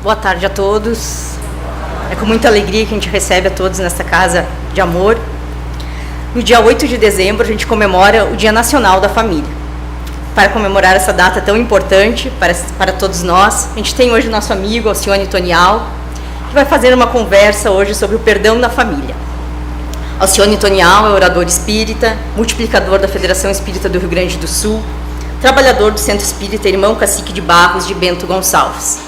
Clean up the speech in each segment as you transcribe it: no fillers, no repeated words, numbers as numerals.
Boa tarde a todos. É com muita alegria que a gente recebe a todos nesta casa de amor. No dia 8 de dezembro, a gente comemora o Dia Nacional da Família. Para comemorar essa data tão importante para todos nós, a gente tem hoje o nosso amigo Alcione Tonial, que vai fazer uma conversa hoje sobre o perdão na família. Alcione Tonial é orador espírita, multiplicador da Federação Espírita do Rio Grande do Sul, trabalhador do Centro Espírita Irmão Cacique de Barros de Bento Gonçalves.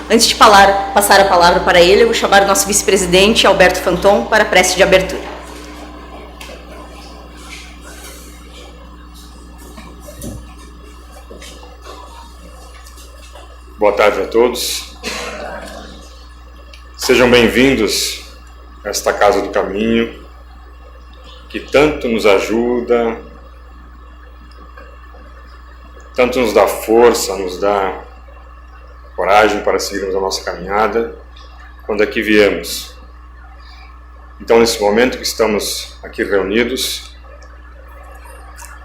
Antes de passar a palavra para ele, eu vou chamar o nosso vice-presidente, Alberto Fanton, para a prece de abertura. Boa tarde a todos. Sejam bem-vindos a esta Casa do Caminho, que tanto nos ajuda, tanto nos dá força, nos dá coragem para seguirmos a nossa caminhada quando aqui viemos. Então, nesse momento que estamos aqui reunidos,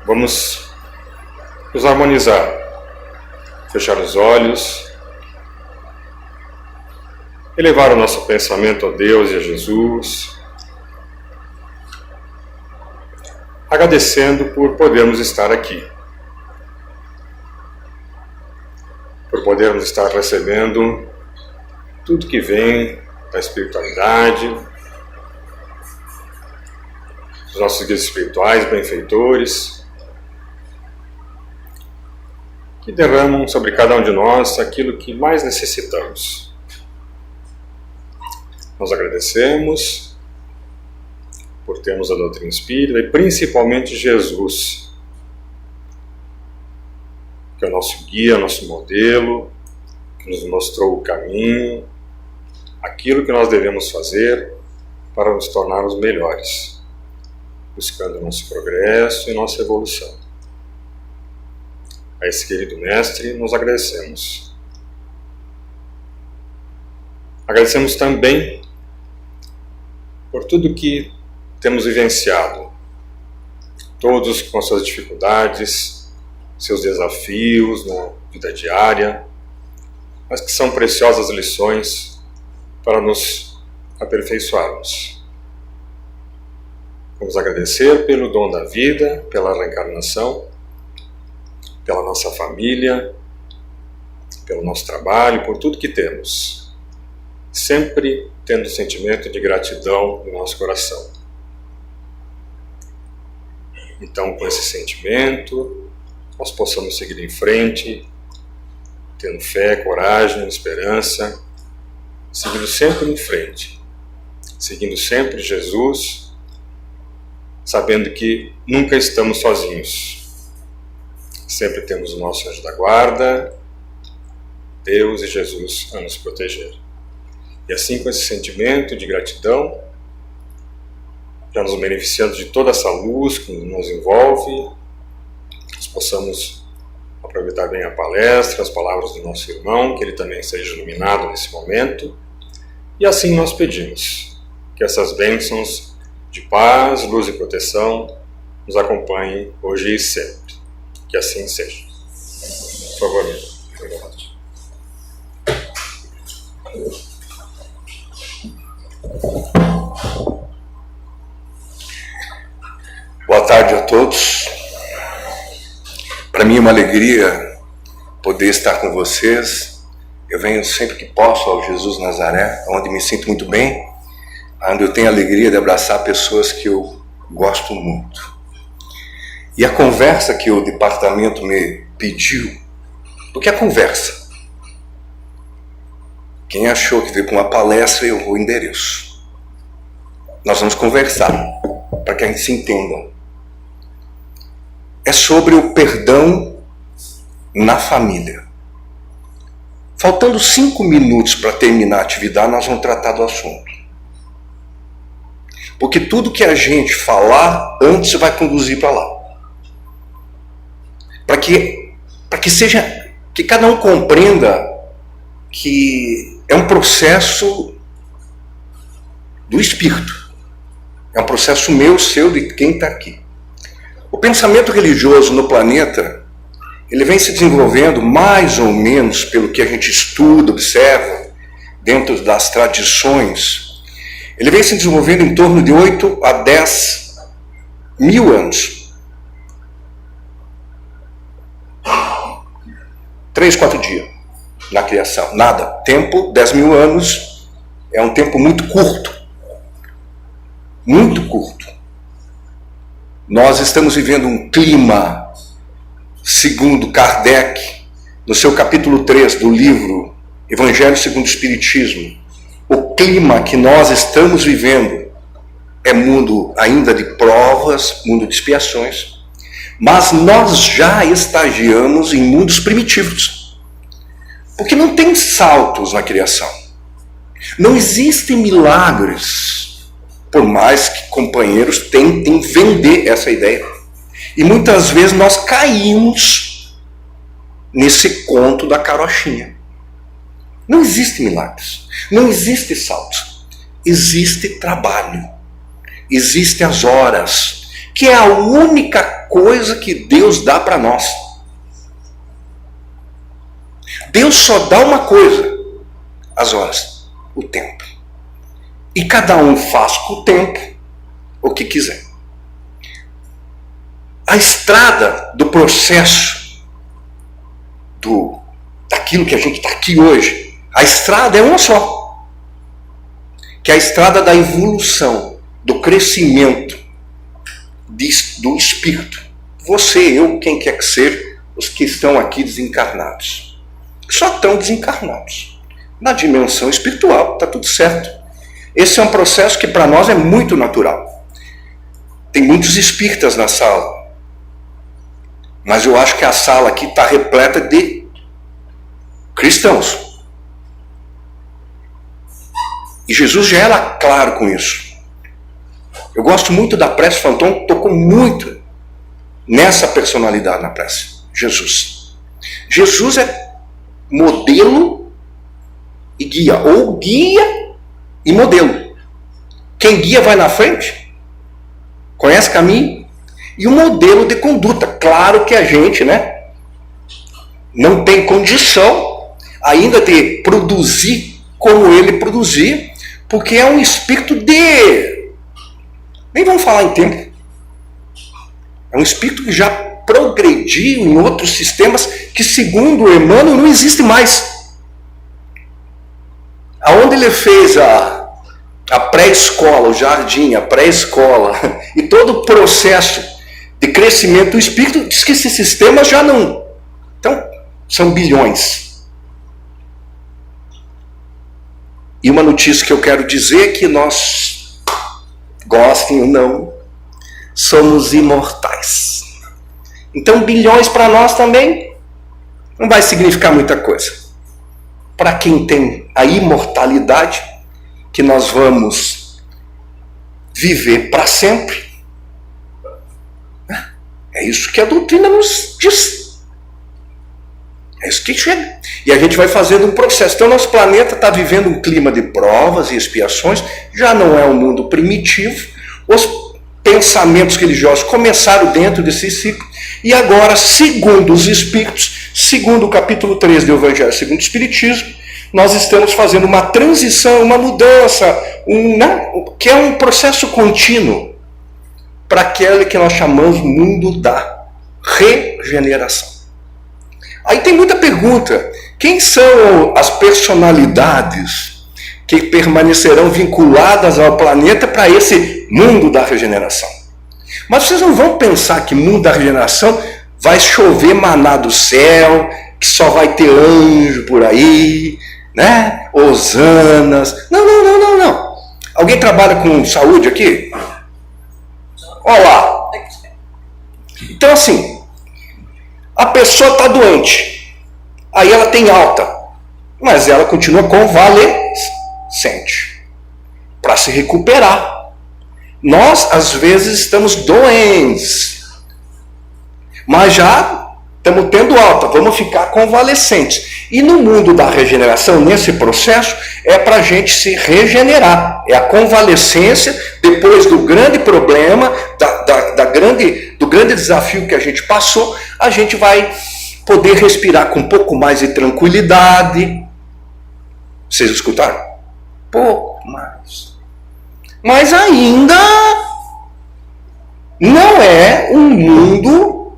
vamos nos harmonizar, fechar os olhos, elevar o nosso pensamento a Deus e a Jesus, agradecendo por podermos estar aqui, por podermos estar recebendo tudo que vem da espiritualidade, dos nossos guias espirituais, benfeitores, que derramam sobre cada um de nós aquilo que mais necessitamos. Nós agradecemos por termos a doutrina espírita e principalmente Jesus, que é o nosso guia, nosso modelo, que nos mostrou o caminho, aquilo que nós devemos fazer para nos tornarmos melhores, buscando nosso progresso e nossa evolução. A esse querido mestre nós agradecemos. Agradecemos também por tudo que temos vivenciado, todos com suas dificuldades, seus desafios na vida diária, mas que são preciosas lições para nos aperfeiçoarmos. Vamos agradecer pelo dom da vida, pela reencarnação, pela nossa família, pelo nosso trabalho, por tudo que temos, sempre tendo sentimento de gratidão no nosso coração. Então, com esse sentimento, nós possamos seguir em frente, tendo fé, coragem, esperança, seguindo sempre em frente, seguindo sempre Jesus, sabendo que nunca estamos sozinhos. Sempre temos o nosso anjo da guarda, Deus e Jesus a nos proteger. E assim, com esse sentimento de gratidão, já nos beneficiando de toda essa luz que nos envolve, nós possamos aproveitar bem a palestra, as palavras do nosso irmão, que ele também seja iluminado nesse momento. E assim nós pedimos que essas bênçãos de paz, luz e proteção nos acompanhem hoje e sempre. Que assim seja. Por favor, obrigado. Boa tarde a todos. Para mim é uma alegria poder estar com vocês. Eu venho sempre que posso ao Jesus Nazaré, onde me sinto muito bem, onde eu tenho a alegria de abraçar pessoas que eu gosto muito. E a conversa que o departamento me pediu, porque a conversa, quem achou que veio para uma palestra, eu vou endereço. Nós vamos conversar, para que a gente se entenda. É sobre o perdão na família. Faltando 5 minutos para terminar a atividade, nós vamos tratar do assunto. Porque tudo que a gente falar antes vai conduzir para lá. Para que seja, que cada um compreenda que é um processo do espírito. É um processo meu, seu, de quem está aqui. O pensamento religioso no planeta, ele vem se desenvolvendo mais ou menos pelo que a gente estuda, observa, dentro das tradições, ele vem se desenvolvendo em torno de 8 a 10 mil anos. 3, 4 dias na criação, nada. Tempo, 10 mil anos, é um tempo muito curto. Muito curto. Nós estamos vivendo um clima, segundo Kardec, no seu capítulo 3 do livro Evangelho segundo o Espiritismo, o clima que nós estamos vivendo é mundo ainda de provas, mundo de expiações, mas nós já estagiamos em mundos primitivos, porque não tem saltos na criação, não existem milagres, por mais que companheiros tentem vender essa ideia, e muitas vezes nós caímos nesse conto da carochinha. Não existe milagres, não existe saltos, existe trabalho, existe as horas, que é a única coisa que Deus dá para nós. Deus só dá uma coisa, as horas, o tempo. E cada um faz com o tempo o que quiser. A estrada do processo, daquilo que a gente está aqui hoje, a estrada é uma só, que é a estrada da evolução, do crescimento do espírito. Você, eu, quem quer que seja, os que estão aqui desencarnados. Só estão desencarnados. Na dimensão espiritual, está tudo certo. Esse é um processo que para nós é muito natural. Tem muitos espíritas na sala, mas eu acho que a sala aqui está repleta de cristãos. E Jesus já era claro com isso. Eu gosto muito da prece, Fanton tocou muito nessa personalidade na prece. Jesus. Jesus é modelo e guia, ou guia e modelo. Quem guia vai na frente, conhece o caminho, e o modelo de conduta. Claro que a gente, não tem condição ainda de produzir como ele produzia, porque é um espírito nem vamos falar em tempo. É um espírito que já progrediu em outros sistemas que, segundo Emmanuel, não existe mais. Aonde ele fez a pré-escola, o jardim, a pré-escola, e todo o processo de crescimento do espírito, diz que esses sistemas já não. Então, são bilhões. E uma notícia que eu quero dizer é que nós, gostem ou não, somos imortais. Então, bilhões para nós também não vai significar muita coisa. Para quem tem a imortalidade, que nós vamos viver para sempre, é isso que a doutrina nos diz. É isso que chega. E a gente vai fazendo um processo. Então, nosso planeta está vivendo um clima de provas e expiações. Já não é um mundo primitivo. Os pensamentos religiosos começaram dentro desse ciclo. E agora, segundo os Espíritos, segundo o capítulo 3 do Evangelho segundo o Espiritismo, nós estamos fazendo uma transição, uma mudança, que é um processo contínuo para aquele que nós chamamos mundo da regeneração. Aí tem muita pergunta. Quem são as personalidades que permanecerão vinculadas ao planeta para esse mundo da regeneração? Mas vocês não vão pensar que mundo da regeneração vai chover maná do céu, que só vai ter anjo por aí, hosanas. Não. Alguém trabalha com saúde aqui? Olha lá. Então assim, a pessoa está doente, aí ela tem alta, mas ela continua convalescente para se recuperar. Nós, às vezes, estamos doentes, mas já estamos tendo alta, vamos ficar convalescentes. E no mundo da regeneração, nesse processo, é para a gente se regenerar. É a convalescência depois do grande problema, do grande desafio que a gente passou, a gente vai poder respirar com um pouco mais de tranquilidade, Vocês escutaram? Pouco mais. Mas ainda não é um mundo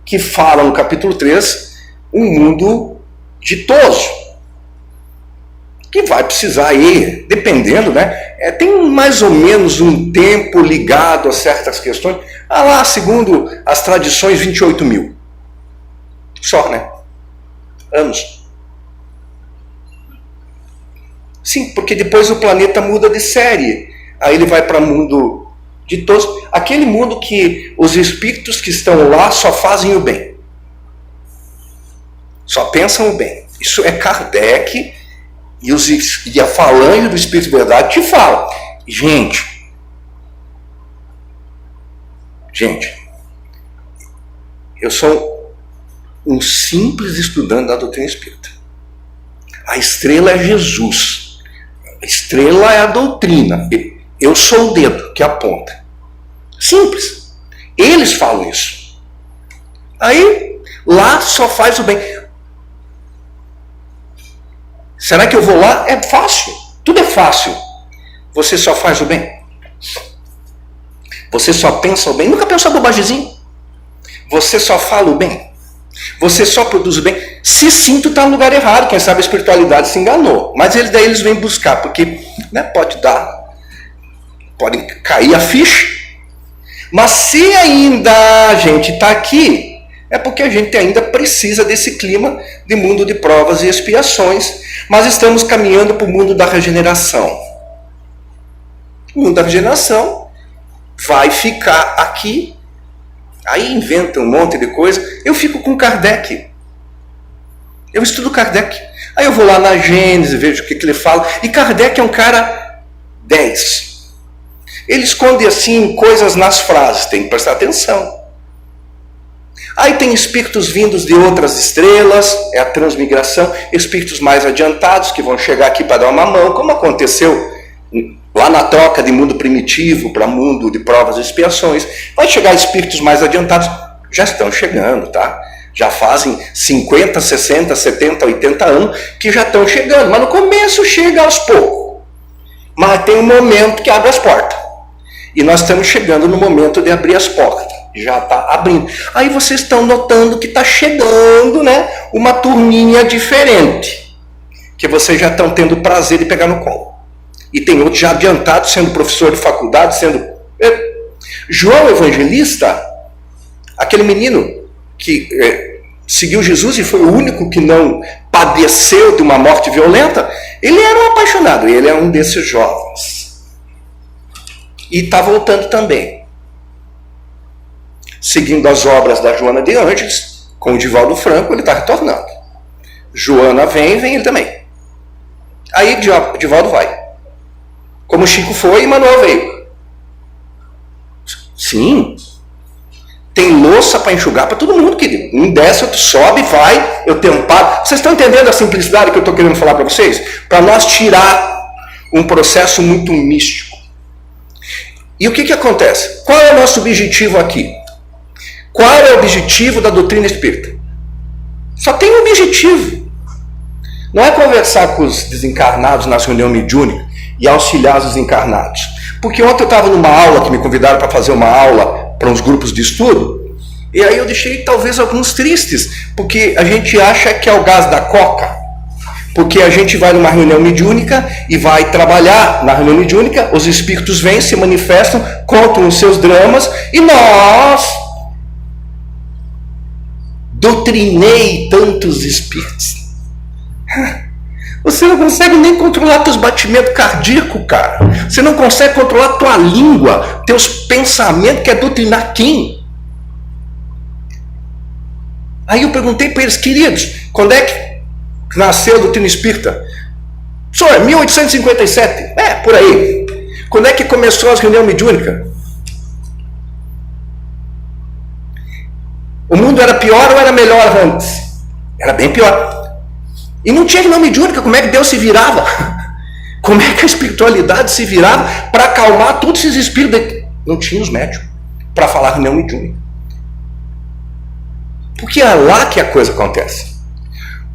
que fala no capítulo 3, um mundo ditoso. Que vai precisar aí, dependendo, né? Tem mais ou menos um tempo ligado a certas questões. Lá, segundo as tradições, 28 mil. Só, né? Anos. Sim, porque depois o planeta muda de série. Aí ele vai para mundo ditoso. Aquele mundo que os espíritos que estão lá só fazem o bem. Só pensam o bem. Isso é Kardec e a falange do Espírito de Verdade te fala. Gente, eu sou um simples estudante da doutrina espírita. A estrela é Jesus. A estrela é a doutrina. Eu sou o dedo que aponta. Simples. Eles falam isso. Aí, lá só faz o bem. Será que eu vou lá? É fácil. Tudo é fácil. Você só faz o bem. Você só pensa o bem. Nunca pensou bobagemzinho. Você só fala o bem. Você só produz o bem. Se sim, tu está no lugar errado. Quem sabe a espiritualidade se enganou. Mas daí eles vêm buscar. Porque pode cair a ficha. Mas se ainda a gente está aqui, é porque a gente ainda precisa desse clima de mundo de provas e expiações. Mas estamos caminhando para o mundo da regeneração. O mundo da regeneração vai ficar aqui. Aí inventa um monte de coisa. Eu fico com Kardec. Eu estudo Kardec. Aí eu vou lá na Gênese, vejo o que ele fala. E Kardec é um cara 10. Ele esconde assim coisas nas frases. Tem que prestar atenção. Aí tem espíritos vindos de outras estrelas, é a transmigração, espíritos mais adiantados que vão chegar aqui para dar uma mão, como aconteceu lá na troca de mundo primitivo para mundo de provas e expiações. Vai chegar espíritos mais adiantados, já estão chegando, tá? Já fazem 50, 60, 70, 80 anos que já estão chegando, mas no começo chega aos poucos. Mas tem um momento que abre as portas. E nós estamos chegando no momento de abrir as portas. Já está abrindo. Aí vocês estão notando que está chegando, né, uma turminha diferente. Que vocês já estão tendo o prazer de pegar no colo. E tem outros já adiantados, sendo professor de faculdade, sendo... João Evangelista, aquele menino que seguiu Jesus e foi o único que não padeceu de uma morte violenta, ele era um apaixonado, ele é um desses jovens. E está voltando também. Seguindo as obras da Joana de Ângeles, com o Divaldo Franco, ele está retornando. Joana vem ele também. Aí Divaldo vai. Como Chico foi, Manuel veio. Sim. Tem louça para enxugar para todo mundo, querido. Um desce, outro sobe, vai, eu tenho um par. Vocês estão entendendo a simplicidade que eu estou querendo falar para vocês? Para nós tirar um processo muito místico. E o que acontece? Qual é o nosso objetivo aqui? Qual é o objetivo da doutrina espírita? Só tem um objetivo. Não é conversar com os desencarnados nas reuniões mediúnicas e auxiliar os encarnados. Porque ontem eu estava numa aula que me convidaram para fazer uma aula para uns grupos de estudo, e aí eu deixei talvez alguns tristes, porque a gente acha que é o gás da coca. Porque a gente vai numa reunião mediúnica e vai trabalhar na reunião mediúnica, os espíritos vêm, se manifestam, contam os seus dramas, e nós... Doutrinei tantos espíritos. Você não consegue nem controlar teus batimentos cardíacos, cara. Você não consegue controlar tua língua, teus pensamentos, quer doutrinar quem? Aí eu perguntei para eles, queridos, quando é que nasceu a doutrina espírita? Senhor, 1857. Por aí. Quando é que começou as reuniões mediúnicas? O mundo era pior ou era melhor antes? Era bem pior. E não tinha reunião mediúnica. Como é que Deus se virava? Como é que a espiritualidade se virava para acalmar todos esses espíritos? Não tinha os médios para falar reunião mediúnica. Porque é lá que a coisa acontece.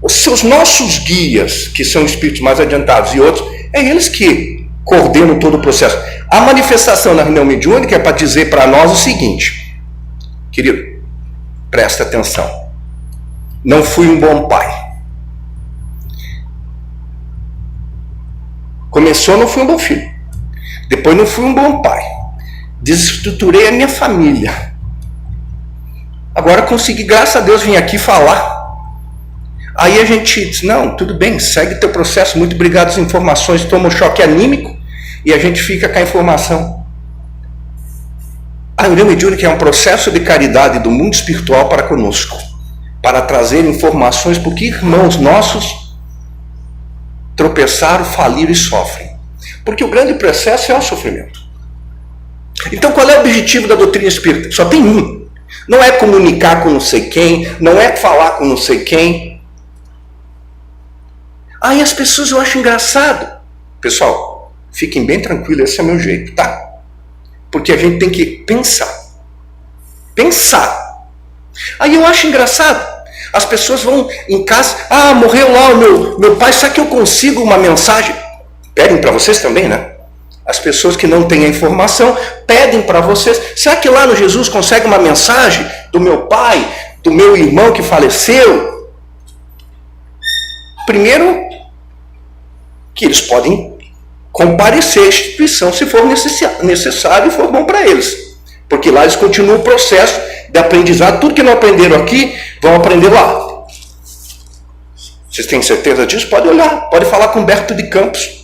Os nossos guias, que são espíritos mais adiantados e outros, é eles que coordenam todo o processo. A manifestação na reunião mediúnica é para dizer para nós o seguinte: querido, presta atenção. Não fui um bom pai. Começou, não fui um bom filho. Depois não fui um bom pai. Desestruturei a minha família. Agora consegui, graças a Deus, vir aqui falar. Aí a gente diz, não, tudo bem, segue teu processo, muito obrigado às informações, toma um choque anímico e a gente fica com a informação. A reunião mediúnica é um processo de caridade do mundo espiritual para conosco, para trazer informações, porque irmãos nossos tropeçaram, faliram e sofrem. Porque o grande processo é o sofrimento. Então qual é o objetivo da doutrina espírita? Só tem um. Não é comunicar com não sei quem, não é falar com não sei quem. Aí as pessoas eu acho engraçado. Pessoal, fiquem bem tranquilos, esse é o meu jeito, tá? Porque a gente tem que pensar. Pensar. Aí eu acho engraçado. As pessoas vão em casa, morreu lá o meu pai, será que eu consigo uma mensagem? Pedem para vocês também, né? As pessoas que não têm a informação pedem para vocês, será que lá no Jesus consegue uma mensagem do meu pai, do meu irmão que faleceu? Primeiro, que eles podem comparecer à instituição se for necessário e for bom para eles. Porque lá eles continuam o processo de aprendizado. Tudo que não aprenderam aqui, vão aprender lá. Vocês têm certeza disso? Pode olhar, pode falar com Humberto de Campos.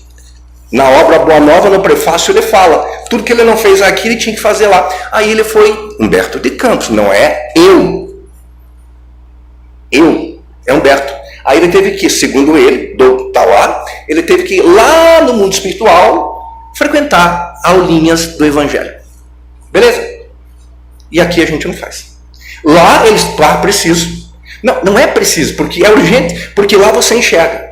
Na obra Boa Nova, no prefácio, ele fala. Tudo que ele não fez aqui, ele tinha que fazer lá. Aí ele foi Humberto de Campos, não é eu. É Humberto. Aí ele teve que, segundo ele, tá lá, ele teve que ir lá no mundo espiritual frequentar aulinhas do Evangelho. Beleza? E aqui a gente não faz. Lá eles, preciso. Não é preciso, porque é urgente, porque lá você enxerga.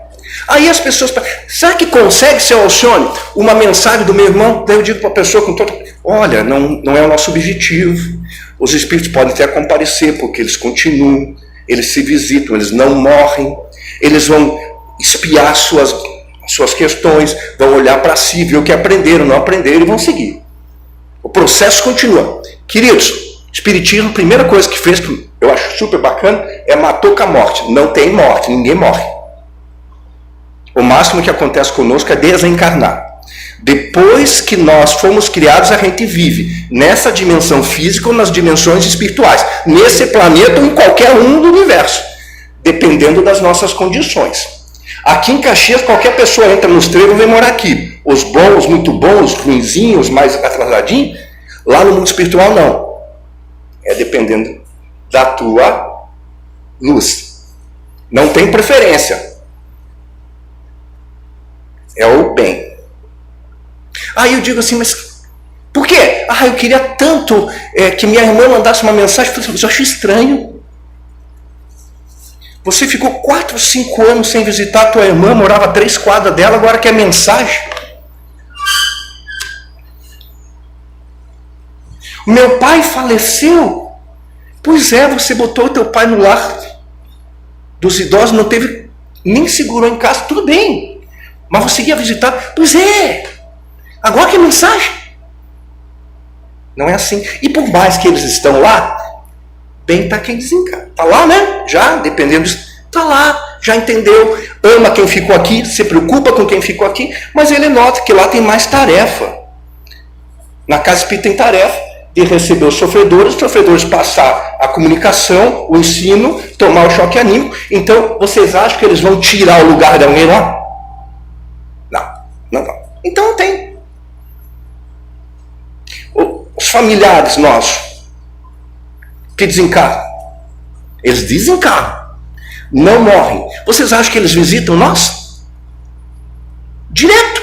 Aí as pessoas, será que consegue, seu Alcione, uma mensagem do meu irmão? Daí eu digo para a pessoa com todo, olha, não é o nosso objetivo. Os espíritos podem até comparecer, porque eles continuam, eles se visitam, eles não morrem, eles vão espiar suas questões, vão olhar para si, ver o que aprenderam, não aprenderam e vão seguir. O processo continua. Queridos, Espiritismo, a primeira coisa que fez, que eu acho super bacana, é matou com a morte. Não tem morte, ninguém morre. O máximo que acontece conosco é desencarnar. Depois que nós fomos criados, a gente vive nessa dimensão física ou nas dimensões espirituais, nesse planeta ou em qualquer um do universo, dependendo das nossas condições. Aqui em Caxias, qualquer pessoa entra nos trevos e vem morar aqui. Os bons, muito bons, os ruinzinhos, mais atrasadinhos. Lá no mundo espiritual, não. É dependendo da tua luz. Não tem preferência. É o bem. Aí eu digo assim, mas por quê? Eu queria tanto que minha irmã mandasse uma mensagem. Eu acho estranho. Você ficou 4, 5 anos sem visitar a tua irmã, morava a 3 quadras dela, agora quer mensagem. O meu pai faleceu. Pois é, você botou o teu pai no lar dos idosos, não teve, nem segurou em casa, tudo bem. Mas você ia visitar? Pois é. Agora que mensagem? Não é assim. E por mais que eles estão lá, bem está quem desencarna. Está lá, né? Já, dependendo disso. Está lá, já entendeu. Ama quem ficou aqui, se preocupa com quem ficou aqui, mas ele nota que lá tem mais tarefa. Na casa espírita tem tarefa de receber os sofredores passar a comunicação, o ensino, tomar o choque anímico. Então, vocês acham que eles vão tirar o lugar de alguém lá? Não. Então não tem. Os familiares nossos que desencarnam, eles desencarnam, não morrem. Vocês acham que eles visitam nós? Direto.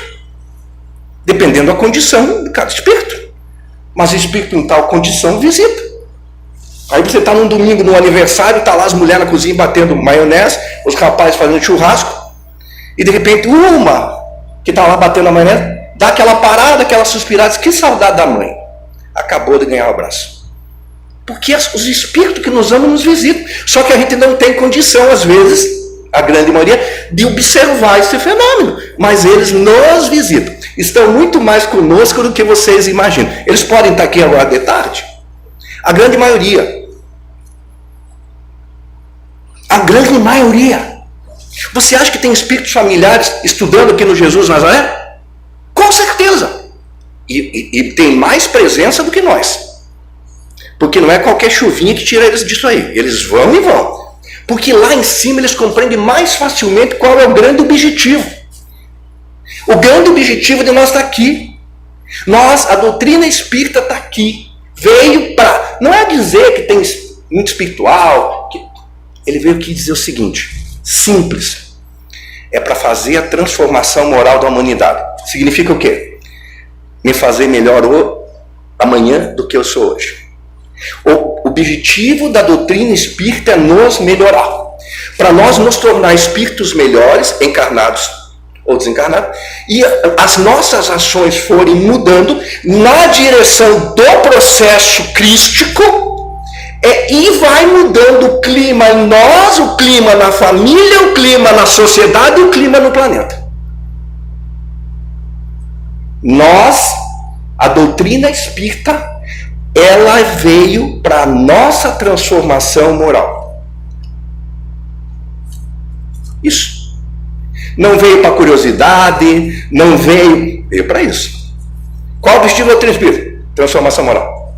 Dependendo da condição de cada espírito. Mas o espírito em tal condição visita. Aí você está num domingo, num aniversário, está lá as mulheres na cozinha batendo maionese, os rapazes fazendo churrasco, e de repente uma que está lá batendo a maionese, dá aquela parada, aquela suspirada, diz, que saudade da mãe. Acabou de ganhar o abraço. Porque os espíritos que nos amam nos visitam. Só que a gente não tem condição, às vezes, a grande maioria, de observar esse fenômeno. Mas eles nos visitam. Estão muito mais conosco do que vocês imaginam. Eles podem estar aqui agora de tarde. A grande maioria. A grande maioria. Você acha que tem espíritos familiares estudando aqui no Jesus Nazaré? Com certeza. E tem mais presença do que nós. Porque não é qualquer chuvinha que tira eles disso aí. Eles vão e vão. Porque lá em cima eles compreendem mais facilmente qual é o grande objetivo. O grande objetivo de nós estar aqui. A doutrina espírita está aqui. Veio para... Não é dizer que tem muito espiritual. Ele veio aqui dizer o seguinte. Simples. É para fazer a transformação moral da humanidade. Significa o quê? Me fazer melhor amanhã do que eu sou hoje. O objetivo da doutrina espírita é nos melhorar. Para nós nos tornar espíritos melhores, encarnados ou desencarnados, e as nossas ações forem mudando na direção do processo crístico, e vai mudando o clima em nós, o clima na família, o clima na sociedade e o clima no planeta. A doutrina espírita, ela veio para a nossa transformação moral. Isso. Não veio para curiosidade, não veio para isso. Qual o objetivo da doutrina espírita? Transformação moral.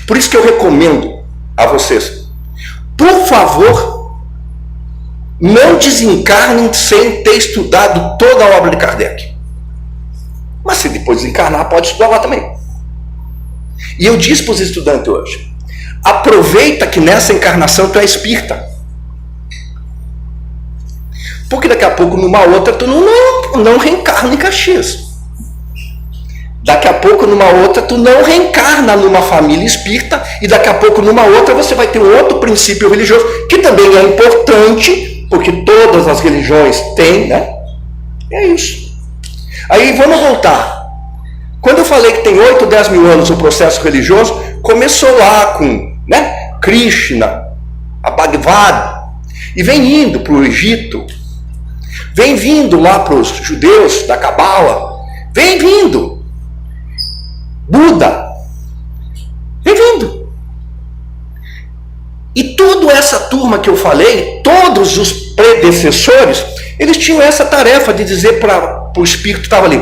Por isso que eu recomendo a vocês, por favor, não desencarnem sem ter estudado toda a obra de Kardec. Mas se depois desencarnar, pode estudar lá também. E eu disse para os estudantes hoje, aproveita que nessa encarnação tu é espírita. Porque daqui a pouco, numa outra, tu não reencarna em Caxias. Daqui a pouco, numa outra, tu não reencarna numa família espírita. E daqui a pouco, numa outra, você vai ter um outro princípio religioso, que também é importante, porque todas as religiões têm, né? É isso. Aí, vamos voltar. Quando eu falei que tem 8, 10 mil anos o processo religioso, começou lá com, né, Krishna, a Bhagavad, e vem indo para o Egito, vem vindo lá para os judeus da Cabala, vem vindo Buda, vem vindo. E toda essa turma que eu falei, todos os predecessores, eles tinham essa tarefa de dizer para o espírito que estava ali,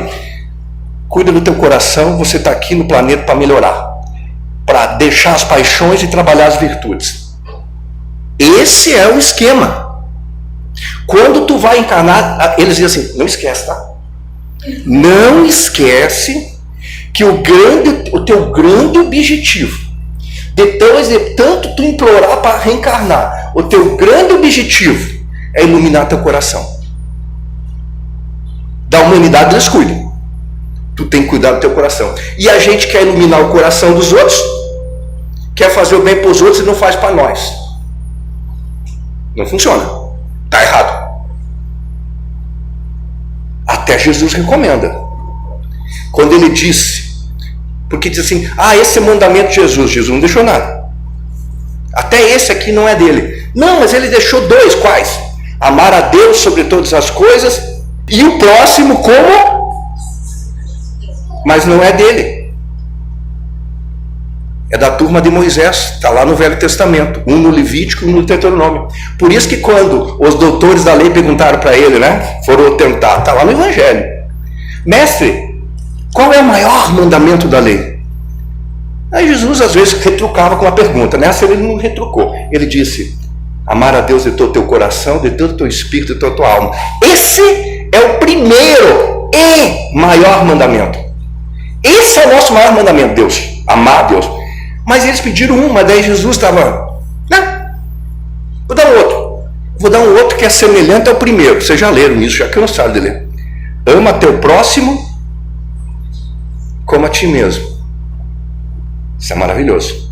cuida do teu coração, você está aqui no planeta para melhorar, para deixar as paixões e trabalhar as virtudes. Esse é o esquema. Quando tu vai encarnar, eles dizem assim, não esquece, tá? Não esquece que o teu grande objetivo, depois de tanto tu implorar para reencarnar, o teu grande objetivo é iluminar teu coração. Da humanidade eles cuidam. Tu tem que cuidar do teu coração. E a gente quer iluminar o coração dos outros, quer fazer o bem para os outros e não faz para nós. Não funciona. Está errado. Até Jesus recomenda. Quando ele disse, porque diz assim, esse é mandamento de Jesus. Jesus não deixou nada. Até esse aqui não é dele. Não, mas ele deixou 2, quais? Amar a Deus sobre todas as coisas e o próximo como... Mas não é dele. É da turma de Moisés. Está lá no Velho Testamento. Um no Levítico e um no Deuteronômio. Por isso que quando os doutores da lei perguntaram para ele, né? Foram tentar. Está lá no Evangelho. Mestre, qual é o maior mandamento da lei? Aí Jesus às vezes retrucava com uma pergunta. Nessa ele não retrucou. Ele disse, amar a Deus de todo o teu coração, de todo o teu espírito, de toda a tua alma. Esse é o primeiro e maior mandamento. Esse é o nosso maior mandamento, Deus. Amar a Deus. Mas eles pediram mas daí Jesus estava... Não, vou dar um outro. Vou dar um outro que é semelhante ao primeiro. Vocês já leram isso, já cansaram de ler. Ama teu próximo como a ti mesmo. Isso é maravilhoso.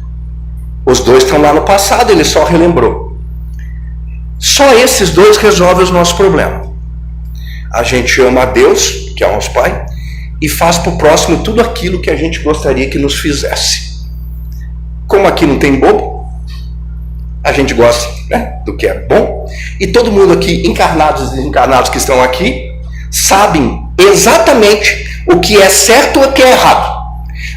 Os 2 estão lá no passado, ele só relembrou. Só esses 2 resolvem os nossos problemas. A gente ama a Deus, que é o nosso Pai, e faz para o próximo tudo aquilo que a gente gostaria que nos fizesse. Como aqui não tem bobo, a gente gosta, né, do que é bom. E todo mundo aqui, encarnados e desencarnados que estão aqui, sabem exatamente o que é certo e o que é errado.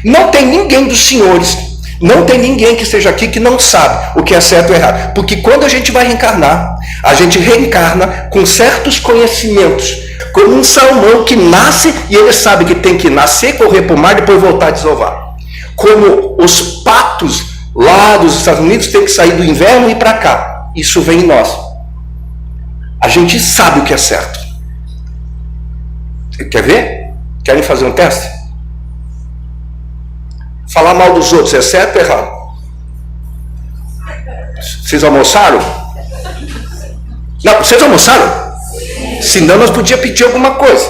Não tem ninguém dos senhores, não tem ninguém que esteja aqui que não sabe o que é certo ou errado. Porque quando a gente vai reencarnar, a gente reencarna com certos conhecimentos, como um salmão que nasce e ele sabe que tem que nascer, correr para o mar e depois voltar a desovar. Como os patos lá dos Estados Unidos têm que sair do inverno e ir para cá. Isso vem em nós. A gente sabe o que é certo. Quer ver? Querem fazer um teste? Falar mal dos outros é certo ou errado? Vocês almoçaram? Não, vocês almoçaram? Senão nós podíamos pedir alguma coisa.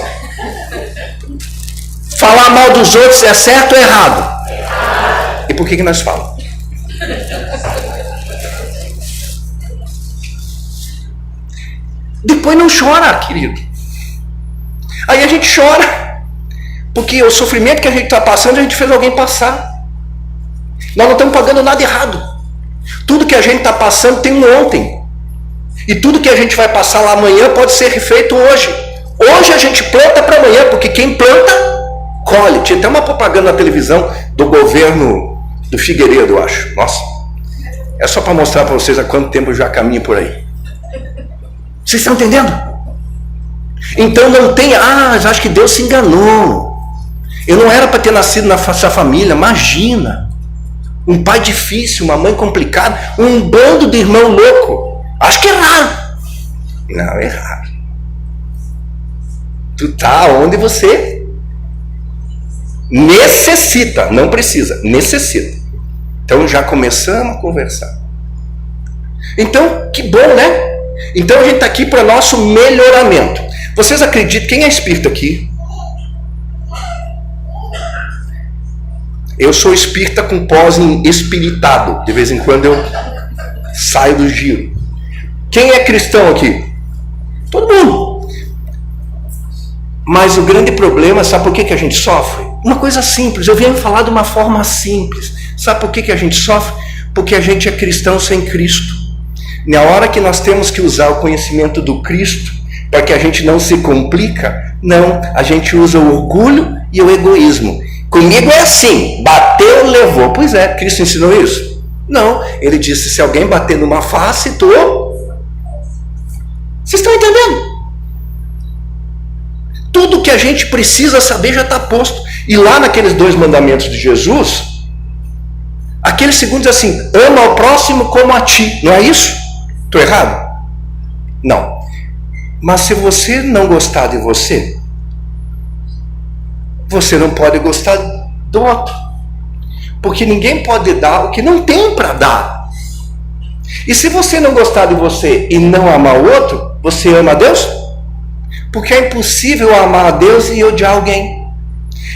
Falar mal dos outros é certo ou errado? E por que nós falamos? Depois não chora, querido. Aí a gente chora, porque o sofrimento que a gente está passando, a gente fez alguém passar. Nós não estamos pagando nada errado. Tudo que a gente está passando tem um ontem. E tudo que a gente vai passar lá amanhã pode ser refeito hoje. Hoje a gente planta para amanhã, porque quem planta, colhe. Tinha até uma propaganda na televisão do governo do Figueiredo, eu acho. Nossa, é só para mostrar para vocês há quanto tempo eu já caminho por aí. Vocês estão entendendo? Então não tem, acho que Deus se enganou. Eu não era para ter nascido nessa família, imagina. Um pai difícil, uma mãe complicada, um bando de irmão louco. Acho que é raro. Não, é raro. Tu tá onde você necessita, não precisa, necessita. Então já começamos a conversar. Então, que bom, né? Então a gente está aqui para nosso melhoramento. Vocês acreditam, quem é espírita aqui? Eu sou espírita com pós em espiritado. De vez em quando eu saio do giro. Quem é cristão aqui? Todo mundo. Mas o grande problema, sabe por que a gente sofre? Uma coisa simples, eu venho falar de uma forma simples. Sabe por que a gente sofre? Porque a gente é cristão sem Cristo. Na hora que nós temos que usar o conhecimento do Cristo, para que a gente não se complica, não, a gente usa o orgulho e o egoísmo. Comigo é assim, bateu, levou. Pois é, Cristo ensinou isso? Não, ele disse, se alguém bater numa face, tu... Vocês estão entendendo? Tudo que a gente precisa saber já está posto. E lá naqueles 2 mandamentos de Jesus, aquele segundo diz assim, ama ao próximo como a ti. Não é isso? Estou errado? Não. Mas se você não gostar de você, você não pode gostar do outro. Porque ninguém pode dar o que não tem para dar. E se você não gostar de você e não amar o outro, você ama a Deus? Porque é impossível amar a Deus e odiar alguém.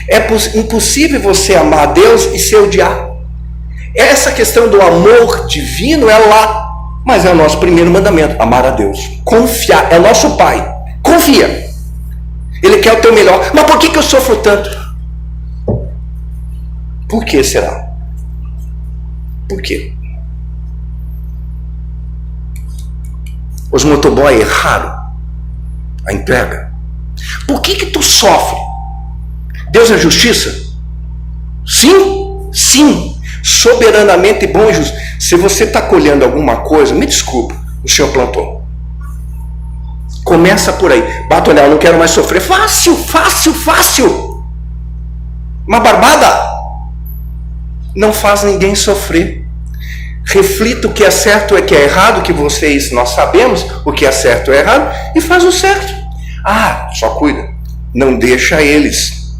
É impossível você amar a Deus e se odiar. Essa questão do amor divino é lá. Mas é o nosso primeiro mandamento, amar a Deus. Confiar, é nosso Pai. Confia. Ele quer o teu melhor. Mas por que eu sofro tanto? Por que será? Por quê? Os motoboy erraram a entrega. Por que tu sofre? Deus é justiça? Sim, sim. Soberanamente bom e justo. Se você está colhendo alguma coisa, me desculpa, o senhor plantou. Começa por aí. Bata olhar, eu não quero mais sofrer. Fácil, fácil, fácil. Uma barbada não faz ninguém sofrer. Reflita o que é certo e o que é errado, que nós sabemos o que é certo e errado, e faz o certo. Só cuida. Não deixa eles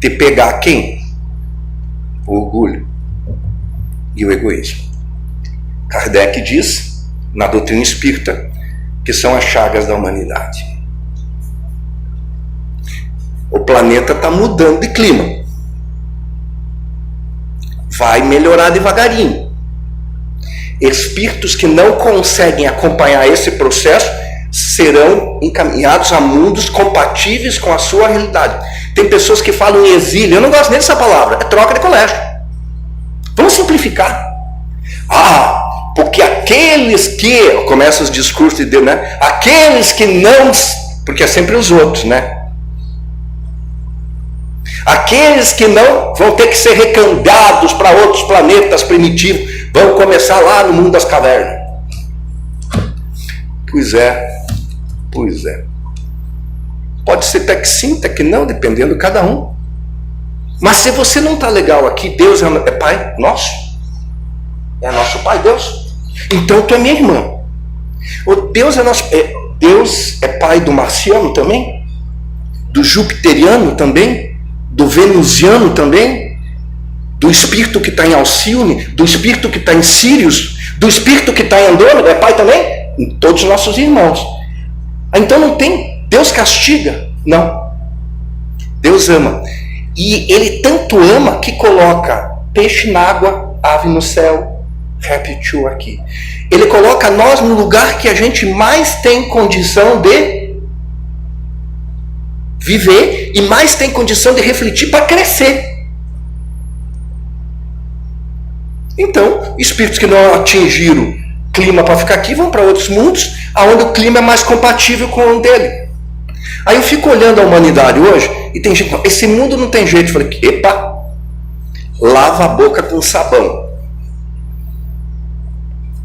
te pegar quem? O orgulho e o egoísmo. Kardec diz, na doutrina espírita, que são as chagas da humanidade. O planeta está mudando de clima. Vai melhorar devagarinho. Espíritos que não conseguem acompanhar esse processo serão encaminhados a mundos compatíveis com a sua realidade. Tem pessoas que falam em exílio. Eu não gosto nem dessa palavra. É troca de colégio. Vamos simplificar. Para o Porque aqueles que, começa os discursos de Deus, né? Aqueles que não, porque é sempre os outros, né? Aqueles que não vão ter que ser recambiados para outros planetas primitivos, vão começar lá no mundo das cavernas. Pois é. Pode ser até que sim, até que não, dependendo de cada um. Mas se você não está legal aqui, Deus é Pai nosso. É nosso Pai, Deus. Então tu é minha irmã. Deus é nosso. Deus é Pai do marciano também? Do jupiteriano também? Do venusiano também? Do espírito que está em Alcione? Do espírito que está em Sírios? Do espírito que está em Andrômeda? É Pai também? Todos os nossos irmãos. Então não tem. Deus castiga? Não. Deus ama. E Ele tanto ama que coloca peixe na água, ave no céu, réptil aqui. Ele coloca nós no lugar que a gente mais tem condição de viver e mais tem condição de refletir para crescer. Então, espíritos que não atingiram clima para ficar aqui vão para outros mundos, onde o clima é mais compatível com o dele. Aí eu fico olhando a humanidade hoje e tem gente, esse mundo não tem jeito. Eu falei, epa, lava a boca com sabão.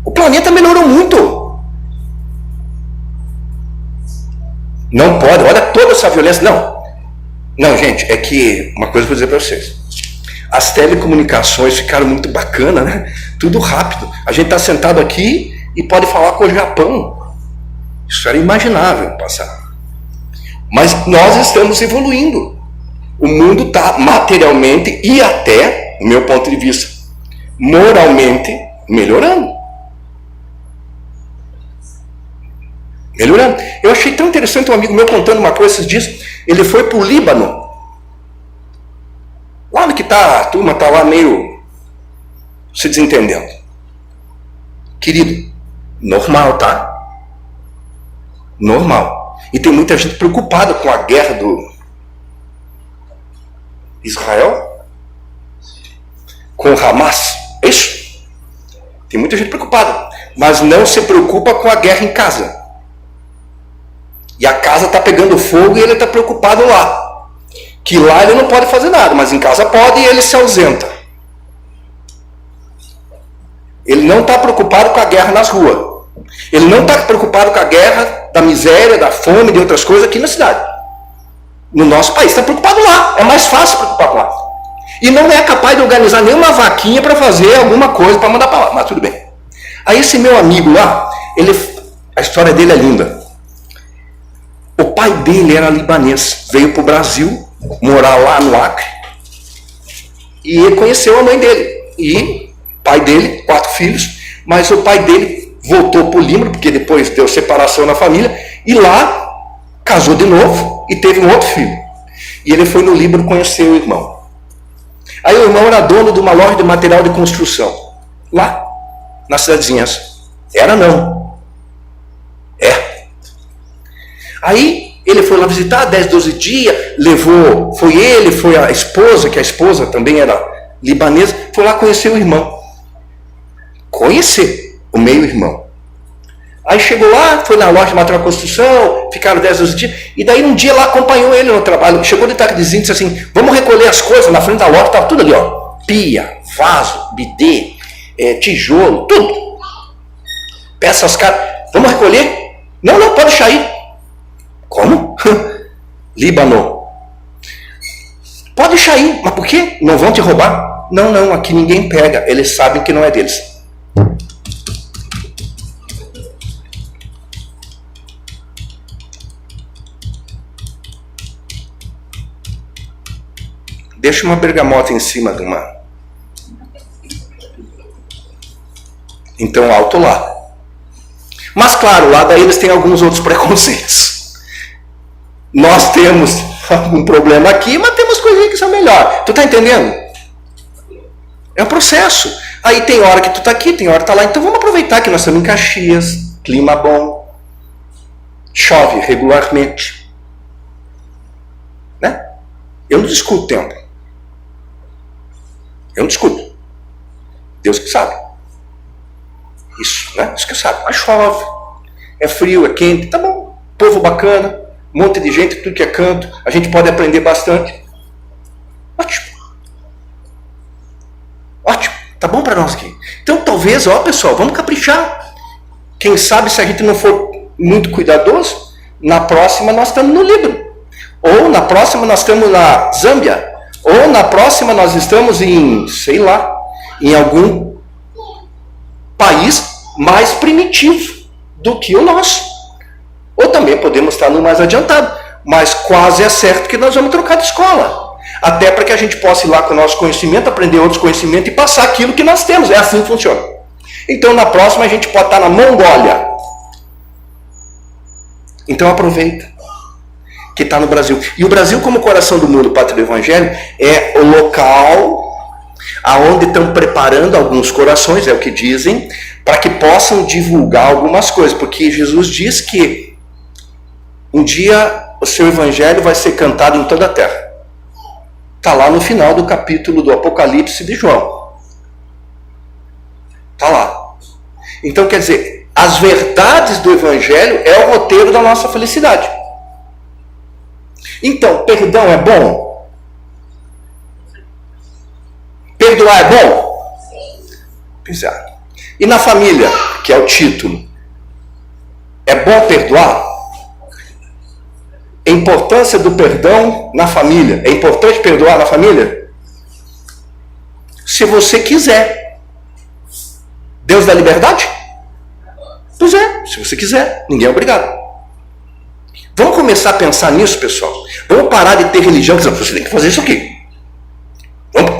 O planeta melhorou muito. Não pode, olha toda essa violência. Não, gente, é que uma coisa eu vou dizer para vocês. As telecomunicações ficaram muito bacanas, né? Tudo rápido. A gente está sentado aqui e pode falar com o Japão. Isso era imaginável no passado. Mas nós estamos evoluindo. O mundo está materialmente e até, do meu ponto de vista, moralmente melhorando. Eu achei tão interessante um amigo meu contando uma coisa esses dias. Ele foi para o Líbano. Lá no que a turma está lá meio se desentendendo. Querido, normal, tá? Normal. E tem muita gente preocupada com a guerra do Israel com o Hamas. Isso. Tem muita gente preocupada. Mas não se preocupa com a guerra em casa. E a casa está pegando fogo e ele está preocupado lá. Que lá ele não pode fazer nada, mas em casa pode e ele se ausenta. Ele não está preocupado com a guerra nas ruas. Ele não está preocupado com a guerra da miséria, da fome, de outras coisas aqui na cidade. No nosso país. Está preocupado lá. É mais fácil preocupar lá. E não é capaz de organizar nenhuma vaquinha para fazer alguma coisa para mandar para lá. Mas tudo bem. Aí esse meu amigo lá, a história dele é linda. O pai dele era libanês, veio para o Brasil, morar lá no Acre, e ele conheceu a mãe dele. E o pai dele, 4 filhos, mas o pai dele voltou para o Líbano, porque depois deu separação na família, e lá casou de novo e teve um outro filho. E ele foi no Líbano conhecer o irmão. Aí o irmão era dono de uma loja de material de construção, lá, nas cidadezinhas. Era não. É. Aí ele foi lá visitar, 10, 12 dias, foi a esposa, que a esposa também era libanesa, foi lá conhecer o irmão. Conhecer o meio-irmão. Aí chegou lá, foi na loja de material de construção, ficaram 10, 12 dias, e daí um dia lá acompanhou ele no trabalho, chegou de tardezinho e disse assim, vamos recolher as coisas na frente da loja, estava tudo ali, ó, pia, vaso, bidê, tijolo, tudo. Peças caras, vamos recolher? Não, pode deixar aí. Como? Líbano. Pode deixar aí, mas por quê? Não vão te roubar? Não, aqui ninguém pega, eles sabem que não é deles. Deixa uma bergamota em cima de uma. Então, alto lá. Mas, claro, lá daí eles têm alguns outros preconceitos. Nós temos algum problema aqui, mas temos coisinhas que são melhores. Tu tá entendendo? É um processo. Aí tem hora que tu tá aqui, tem hora que tá lá. Então vamos aproveitar que nós estamos em Caxias, clima bom, chove regularmente. Né? Eu não discuto o tempo. Eu não discuto. Deus que sabe. Isso, né? Isso que sabe. Mas chove, é frio, é quente, tá bom. Povo bacana, um monte de gente, tudo que é canto. A gente pode aprender bastante. Ótimo. Ótimo. Tá bom para nós aqui. Então, talvez, pessoal, vamos caprichar. Quem sabe, se a gente não for muito cuidadoso, na próxima nós estamos no Líbano. Ou na próxima nós estamos na Zâmbia. Ou na próxima nós estamos em, sei lá, em algum país mais primitivo do que o nosso. Ou também podemos estar no mais adiantado. Mas quase é certo que nós vamos trocar de escola. Até para que a gente possa ir lá com o nosso conhecimento, aprender outros conhecimentos e passar aquilo que nós temos. É assim que funciona. Então na próxima a gente pode estar na Mongólia. Então aproveita que está no Brasil. E o Brasil, como coração do mundo, pátria do Evangelho, é o local aonde estão preparando alguns corações, é o que dizem, para que possam divulgar algumas coisas. Porque Jesus diz que um dia o seu Evangelho vai ser cantado em toda a terra. Está lá no final do capítulo do Apocalipse de João. Está lá. Então, quer dizer, as verdades do Evangelho é o roteiro da nossa felicidade. Então, perdão é bom? Perdoar é bom? Pois é. E na família, que é o título, é bom perdoar? A importância do perdão na família. É importante perdoar na família? Se você quiser. Deus dá liberdade? Pois é, se você quiser. Ninguém é obrigado. Vamos começar a pensar nisso, pessoal. Vamos parar de ter religião. Você tem que fazer isso aqui. Vamos.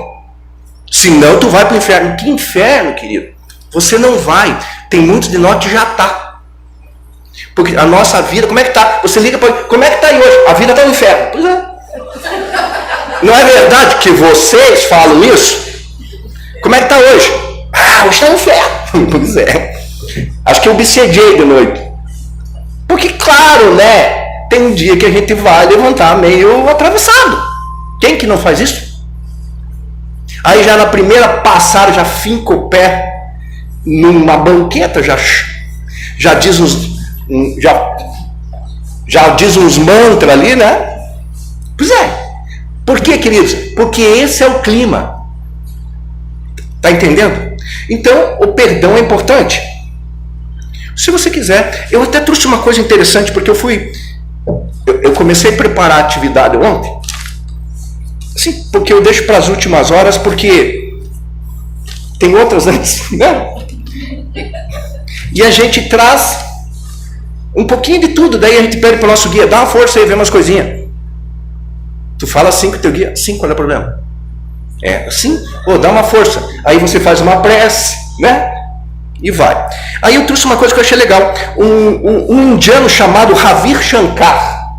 Senão tu vai para o inferno. Que inferno, querido? Você não vai. Tem muitos de nós que já está. Porque a nossa vida, como é que está? Você liga para ele, como é que está aí hoje? A vida está no inferno. Pois é. Não é verdade que vocês falam isso? Como é que está hoje? Hoje está no inferno. Pois é. Acho que eu obsedei de noite. Porque, claro, né? Tem um dia que a gente vai levantar meio atravessado. Quem que não faz isso? Aí já na primeira passada, já finca o pé numa banqueta, já diz já diz uns mantras ali, né? Pois é. Por quê, queridos? Porque esse é o clima. Tá entendendo? Então, o perdão é importante. Se você quiser, eu até trouxe uma coisa interessante, porque eu comecei a preparar a atividade ontem. Sim, porque eu deixo para as últimas horas, porque tem outras antes, né? E a gente traz um pouquinho de tudo, daí a gente pede para o nosso guia, dá uma força aí, vê umas coisinhas. Tu fala assim com o teu guia, sim, qual é o problema? É assim, dá uma força. Aí você faz uma prece, né? E vai. Aí eu trouxe uma coisa que eu achei legal. Um indiano chamado Ravi Shankar.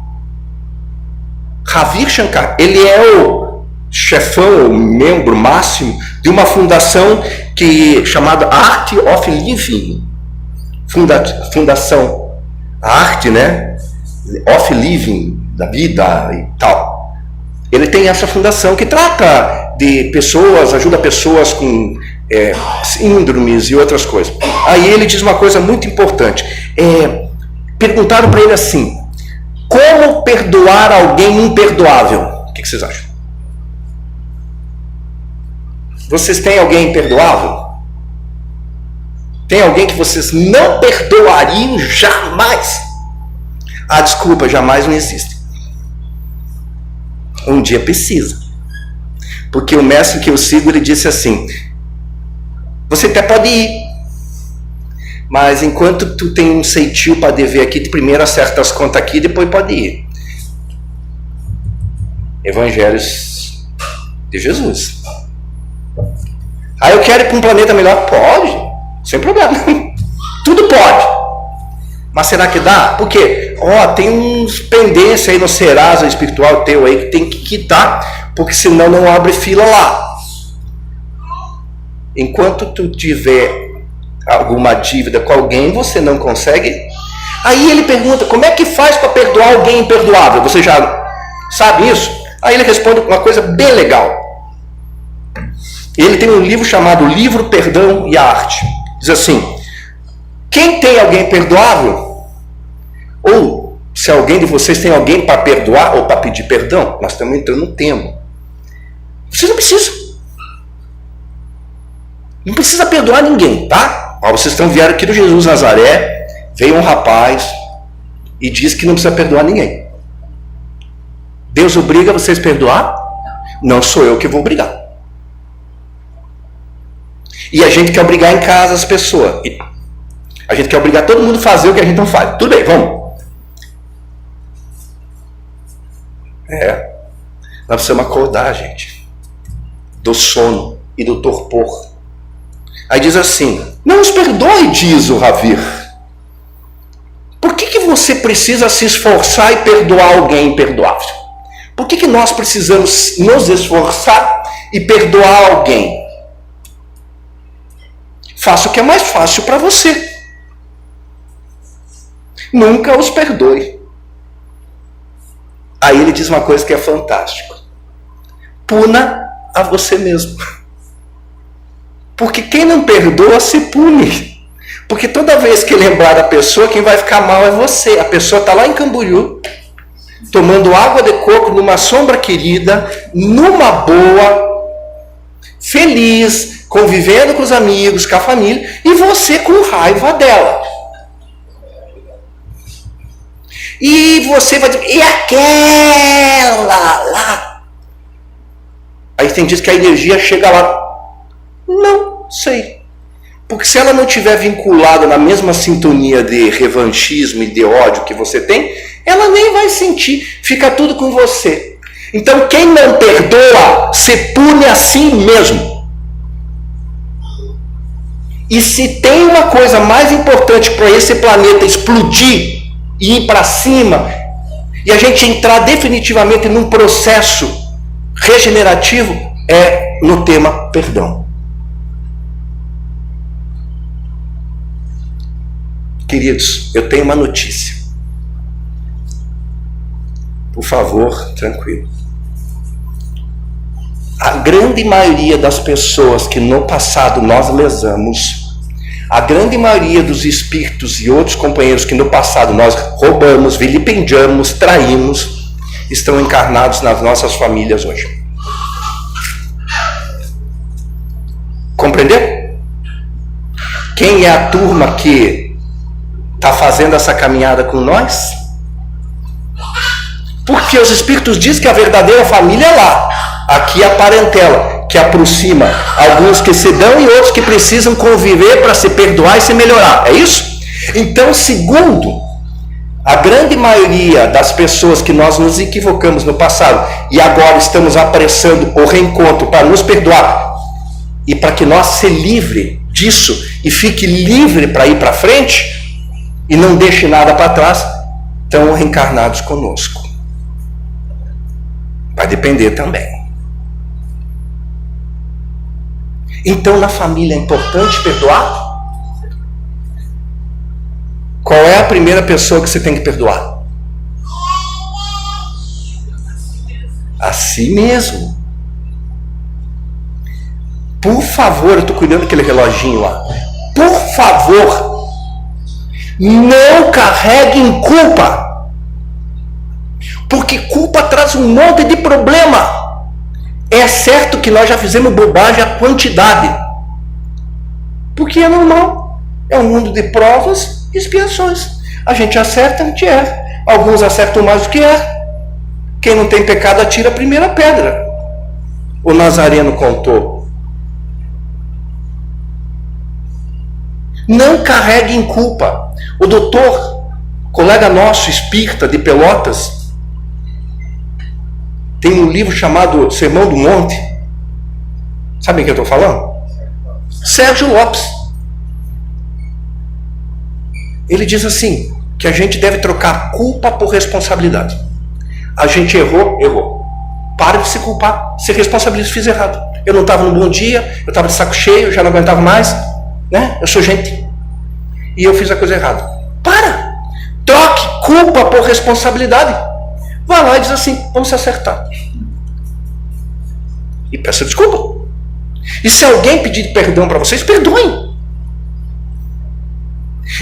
Ravi Shankar, ele é o chefão, o membro máximo de uma fundação chamada Art of Living. Fundação a arte, né? Of Living, da vida e tal. Ele tem essa fundação que trata de pessoas, ajuda pessoas com síndromes e outras coisas. Aí ele diz uma coisa muito importante. Perguntaram para ele assim: como perdoar alguém imperdoável? O que vocês acham? Vocês têm alguém imperdoável? Tem alguém que vocês não perdoariam jamais? Desculpa, jamais não existe. Um dia precisa. Porque o mestre que eu sigo, ele disse assim: você até pode ir, mas enquanto tu tem um ceitil para dever aqui, tu primeiro acerta as contas aqui, depois pode ir. Evangelhos de Jesus. Eu quero ir para um planeta melhor? Pode, sem problema. Tudo pode. Mas será que dá? Por quê? Tem uns pendências aí no Serasa espiritual teu aí que tem que quitar, porque senão não abre fila lá. Enquanto tu tiver alguma dívida com alguém, você não consegue. Aí ele pergunta: como é que faz para perdoar alguém imperdoável? Você já sabe isso? Aí ele responde uma coisa bem legal. Ele tem um livro chamado Livro, Perdão e a Arte. Diz assim: Quem tem alguém perdoável? Ou se alguém de vocês tem alguém para perdoar ou para pedir perdão, nós estamos entrando no tema. Vocês não precisam. Não precisa perdoar ninguém, tá? Ó, vocês vieram aqui do Jesus Nazaré, veio um rapaz e diz que não precisa perdoar ninguém. Deus obriga vocês a perdoar? Não sou eu que vou obrigar. E a gente quer obrigar em casa as pessoas. A gente quer obrigar todo mundo a fazer o que a gente não faz. Tudo bem, vamos. Nós precisamos acordar, gente, do sono e do torpor. Aí diz assim: não os perdoe, diz o Ravir. Por que você precisa se esforçar e perdoar alguém imperdoável? Por que nós precisamos nos esforçar e perdoar alguém? Faça o que é mais fácil para você. Nunca os perdoe. Aí ele diz uma coisa que é fantástica: puna a você mesmo. Porque quem não perdoa se pune. Porque toda vez que lembrar da pessoa, quem vai ficar mal é você. A pessoa está lá em Camboriú, tomando água de coco numa sombra querida, numa boa, feliz, convivendo com os amigos, com a família, e você com raiva dela. E você vai dizer: e aquela lá? Aí tem diz que a energia chega lá. Não sei. Porque se ela não estiver vinculada na mesma sintonia de revanchismo e de ódio que você tem, ela nem vai sentir. Fica tudo com você. Então quem não perdoa se pune a si mesmo. E se tem uma coisa mais importante para esse planeta explodir e ir para cima, e a gente entrar definitivamente num processo regenerativo, é no tema perdão. Queridos, eu tenho uma notícia. Por favor, tranquilo. A grande maioria das pessoas que no passado nós lesamos, a grande maioria dos espíritos e outros companheiros que no passado nós roubamos, vilipendiamos, traímos, estão encarnados nas nossas famílias hoje. Compreendeu? Quem é a turma que está fazendo essa caminhada com nós? Porque os espíritos dizem que a verdadeira família é lá. Aqui é a parentela, que aproxima alguns que se dão e outros que precisam conviver para se perdoar e se melhorar. É isso? Então, segundo a grande maioria das pessoas que nós nos equivocamos no passado e agora estamos apressando o reencontro para nos perdoar e para que nós se livre disso e fique livre para ir para frente e não deixe nada para trás, estão reencarnados conosco. Vai depender também. Então, na família é importante perdoar? Qual é a primeira pessoa que você tem que perdoar? A si mesmo. Por favor, eu estou cuidando daquele reloginho lá. Por favor, não carreguem culpa. Porque culpa traz um monte de problema. É certo que nós já fizemos bobagem a quantidade. Porque é normal. É um mundo de provas e expiações. A gente acerta, a gente erra. Alguns acertam mais do que erram. Quem não tem pecado atira a primeira pedra. O Nazareno contou. Não carreguem culpa. O doutor, colega nosso, espírita de Pelotas, tem um livro chamado Sermão do Monte. Sabem o que eu estou falando? Sérgio Lopes. Ele diz assim, que a gente deve trocar culpa por responsabilidade. A gente errou. Para de se culpar, se responsabiliza, fiz errado. Eu não estava no bom dia, eu estava de saco cheio, já não aguentava mais, né? Eu sou gente. E eu fiz a coisa errada. Para! Troque culpa por responsabilidade. Vai lá e diz assim, vamos se acertar. E peça desculpa. E se alguém pedir perdão para vocês, perdoem.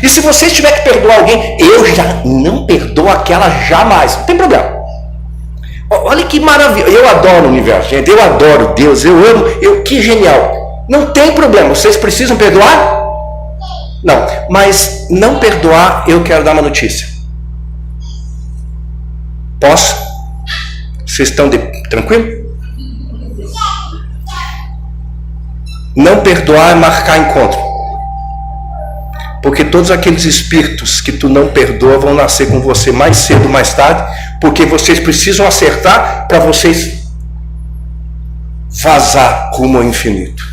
E se você tiver que perdoar alguém, eu já não perdoo aquela jamais. Não tem problema. Olha que maravilha. Eu adoro o universo, gente. Eu adoro Deus. Eu amo. Que genial. Não tem problema. Vocês precisam perdoar? Não. Mas não perdoar, eu quero dar uma notícia. Posso? Vocês estão tranquilo? Não perdoar é marcar encontro. Porque todos aqueles espíritos que tu não perdoa vão nascer com você mais cedo ou mais tarde, porque vocês precisam acertar para vocês vazar rumo ao infinito.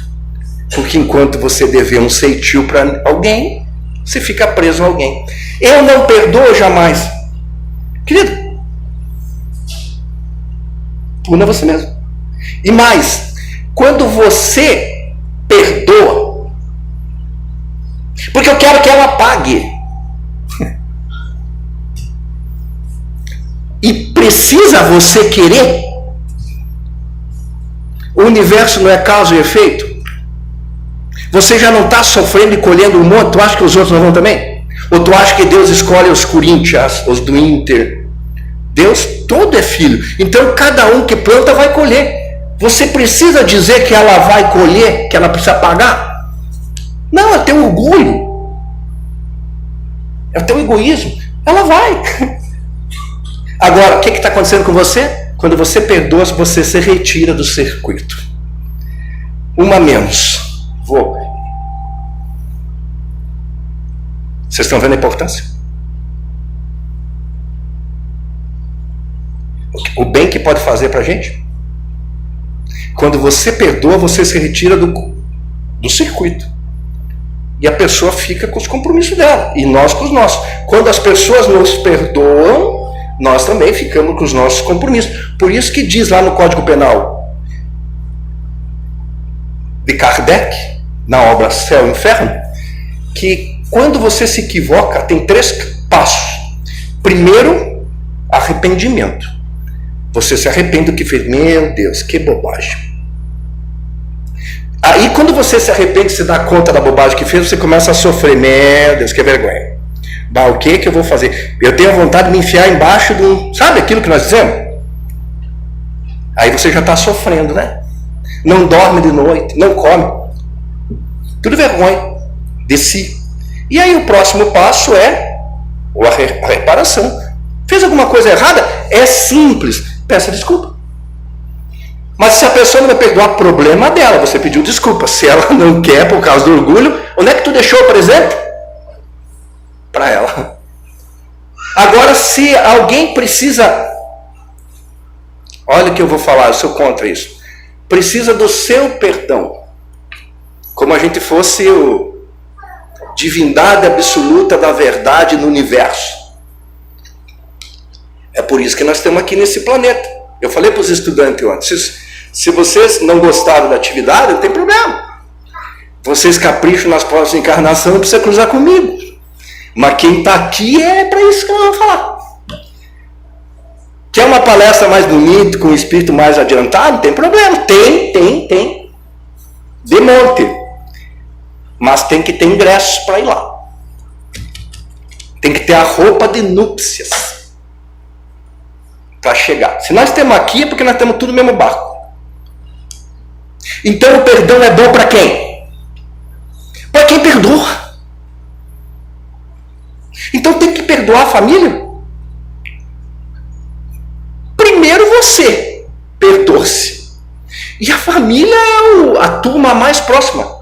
Porque enquanto você dever um ceitil para alguém, você fica preso a alguém. Eu não perdoo jamais. Querido, puna você mesmo. E mais, quando você perdoa, porque eu quero que ela pague. E precisa você querer? O universo não é causa e efeito? Você já não está sofrendo e colhendo um monte? Tu acha que os outros não vão também? Ou tu acha que Deus escolhe os Corinthians, os do Inter? Deus todo é filho. Então cada um que planta vai colher. Você precisa dizer que ela vai colher, que ela precisa pagar? Não, é teu orgulho. É o teu egoísmo. Ela vai. Agora, o que está acontecendo com você? Quando você perdoa, você se retira do circuito. Uma menos. Vou. Vocês estão vendo a importância? O bem que pode fazer para a gente? Quando você perdoa, você se retira do circuito. E a pessoa fica com os compromissos dela. E nós com os nossos. Quando as pessoas nos perdoam, nós também ficamos com os nossos compromissos. Por isso que diz lá no Código Penal de Kardec, na obra Céu e Inferno, que quando você se equivoca, tem 3 passos. Primeiro, arrependimento. Você se arrepende do que fez. Meu Deus, que bobagem. Aí quando você se arrepende, se dá conta da bobagem que fez, você começa a sofrer. Meu Deus, que vergonha. Bah, o que eu vou fazer? Eu tenho vontade de me enfiar embaixo do... Sabe aquilo que nós dizemos? Aí você já está sofrendo, né? Não dorme de noite, não come. Tudo vergonha de si. E aí o próximo passo é a reparação. Fez alguma coisa errada? É simples. Peça desculpa. Mas se a pessoa não vai perdoar, problema dela. Você pediu desculpa. Se ela não quer por causa do orgulho, onde é que tu deixou o presente? Para ela. Agora, se alguém precisa... Olha o que eu vou falar, eu sou contra isso. Precisa do seu perdão. Como a gente fosse o divindade absoluta da verdade no universo. É por isso que nós estamos aqui nesse planeta. Eu falei para os estudantes antes, se vocês não gostaram da atividade, não tem problema. Vocês capricham nas próximas encarnações, não precisa cruzar comigo. Mas quem está aqui é para isso que eu vou falar. Quer uma palestra mais bonita, com um espírito mais adiantado? Não tem problema. Tem. De monte. Mas tem que ter ingressos para ir lá. Tem que ter a roupa de núpcias para chegar. Se nós temos aqui é porque nós temos tudo no mesmo barco. Então o perdão é bom para quem? Para quem perdoa. Então tem que perdoar a família. Primeiro você perdoa-se. E a família é a turma mais próxima.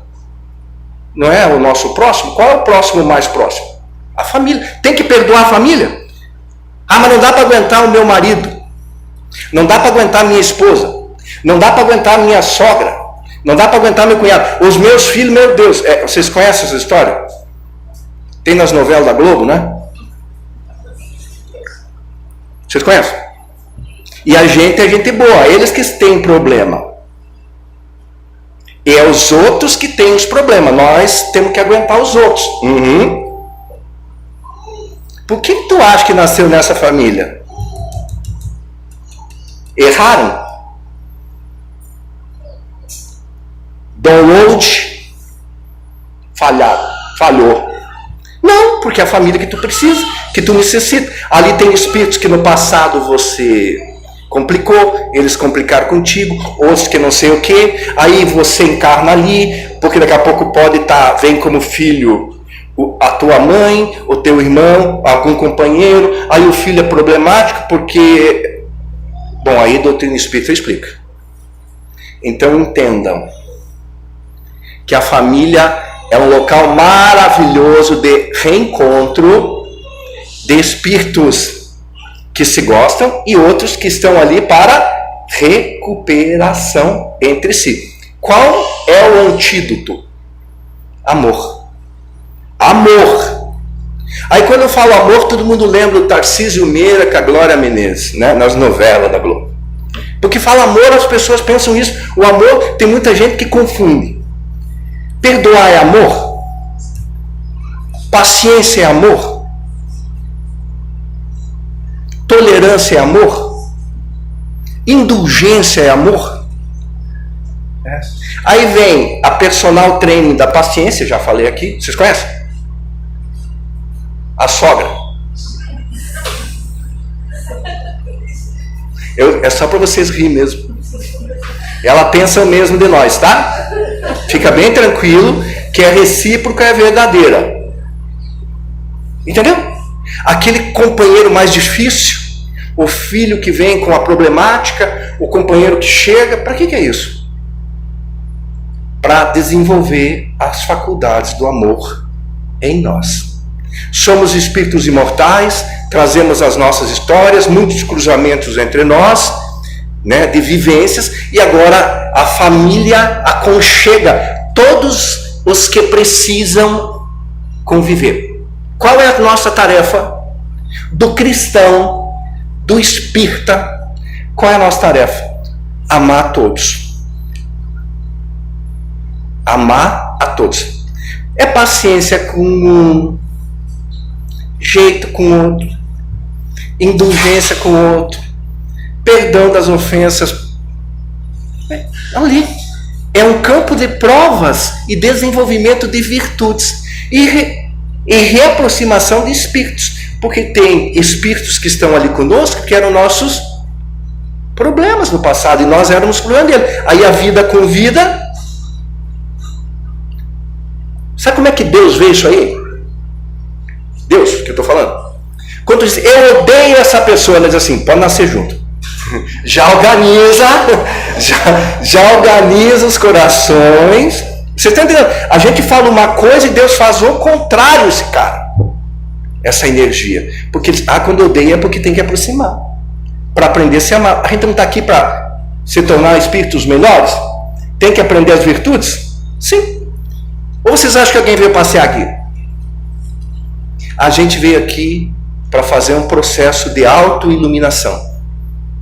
Não é o nosso próximo? Qual é o próximo mais próximo? A família. Tem que perdoar a família. Ah, mas não dá para aguentar o meu marido. Não dá para aguentar a minha esposa. Não dá para aguentar a minha sogra. Não dá para aguentar meu cunhado. Os meus filhos, meu Deus. Vocês conhecem essa história? Tem nas novelas da Globo, né? Vocês conhecem? E a gente é gente boa. Eles que têm problema. E é os outros que têm os problemas. Nós temos que aguentar os outros. Por que tu acha que nasceu nessa família? Erraram? Download falhou. Não, porque é a família que tu precisa, que tu necessita. Ali tem espíritos que no passado você complicou, eles complicaram contigo, outros que não sei o que, aí você encarna ali, porque daqui a pouco pode vem como filho a tua mãe, o teu irmão, algum companheiro, aí o filho é problemático porque... Bom, aí a doutrina espírita explica. Então entendam que a família é um local maravilhoso de reencontro de espíritos que se gostam e outros que estão ali para recuperação entre si. Qual é o antídoto? Amor. Amor. Aí quando eu falo amor, todo mundo lembra o Tarcísio Meira com a Glória Menezes, né? Nas novelas da Globo. Porque fala amor, as pessoas pensam isso. O amor, tem muita gente que confunde. Perdoar é amor? Paciência é amor? Tolerância é amor? Indulgência é amor? Aí vem a personal training da paciência, já falei aqui, vocês conhecem? A sogra. É só para vocês rirem mesmo. Ela pensa o mesmo de nós, tá? Fica bem tranquilo que é recíproca e é verdadeira. Entendeu? Aquele companheiro mais difícil, o filho que vem com a problemática, o companheiro que chega, para que é isso? Para desenvolver as faculdades do amor em nós. Somos espíritos imortais, trazemos as nossas histórias, muitos cruzamentos entre nós, né, de vivências, e agora a família aconchega todos os que precisam conviver. Qual é a nossa tarefa? Do cristão, do espírita, qual é a nossa tarefa? Amar a todos. Amar a todos. É paciência com um, jeito com o outro, indulgência com o outro, perdão das ofensas. Ali é um campo de provas e desenvolvimento de virtudes e reaproximação de espíritos, porque tem espíritos que estão ali conosco que eram nossos problemas no passado e nós éramos problema dele. Aí a vida convida. Sabe como é que Deus vê isso aí? Deus, que eu estou falando. Quando diz, eu odeio essa pessoa, ela diz assim, pode nascer junto. Já organiza os corações. Você está entendendo? A gente fala uma coisa e Deus faz o contrário esse cara. Essa energia. Porque quando eu odeio é porque tem que aproximar. Para aprender a se amar. A gente não está aqui para se tornar espíritos melhores? Tem que aprender as virtudes? Sim. Ou vocês acham que alguém veio passear aqui? A gente veio aqui para fazer um processo de autoiluminação.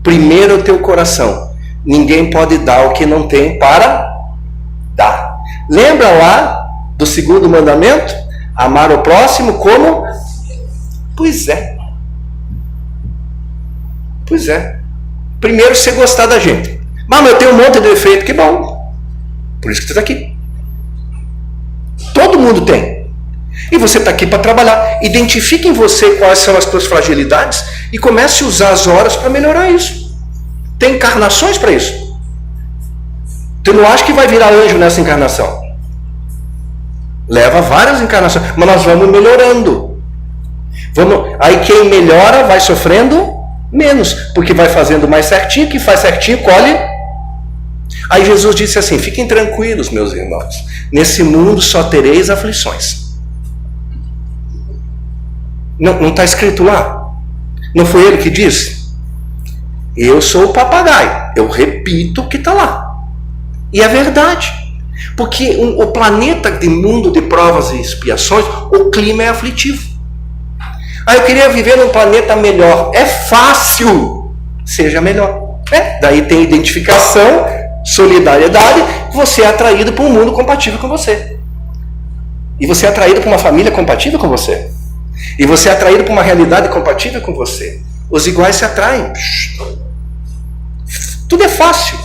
Primeiro o teu coração. Ninguém pode dar o que não tem para dar. Lembra lá do segundo mandamento? Amar o próximo como? Pois é. Pois é. Primeiro você gostar da gente. Mas eu tenho um monte de defeito. Que bom. Por isso que você está aqui. Todo mundo tem. E você está aqui para trabalhar. Identifique em você quais são as suas fragilidades e comece a usar as horas para melhorar isso. Tem encarnações para isso. Tu não acha que vai virar anjo nessa encarnação? Leva várias encarnações, mas nós vamos melhorando. Aí quem melhora vai sofrendo menos, porque vai fazendo mais certinho, que faz certinho, colhe. Aí Jesus disse assim, fiquem tranquilos, meus irmãos, nesse mundo só tereis aflições. Não está escrito lá? Não foi ele que disse? Eu sou o papagaio, eu repito o que está lá. E é verdade. Porque o planeta de mundo de provas e expiações, o clima é aflitivo. Eu queria viver num planeta melhor. É fácil. Seja melhor. Daí tem identificação, solidariedade, você é atraído para um mundo compatível com você. E você é atraído para uma família compatível com você. E você é atraído para uma realidade compatível com você. Os iguais se atraem. Tudo é fácil.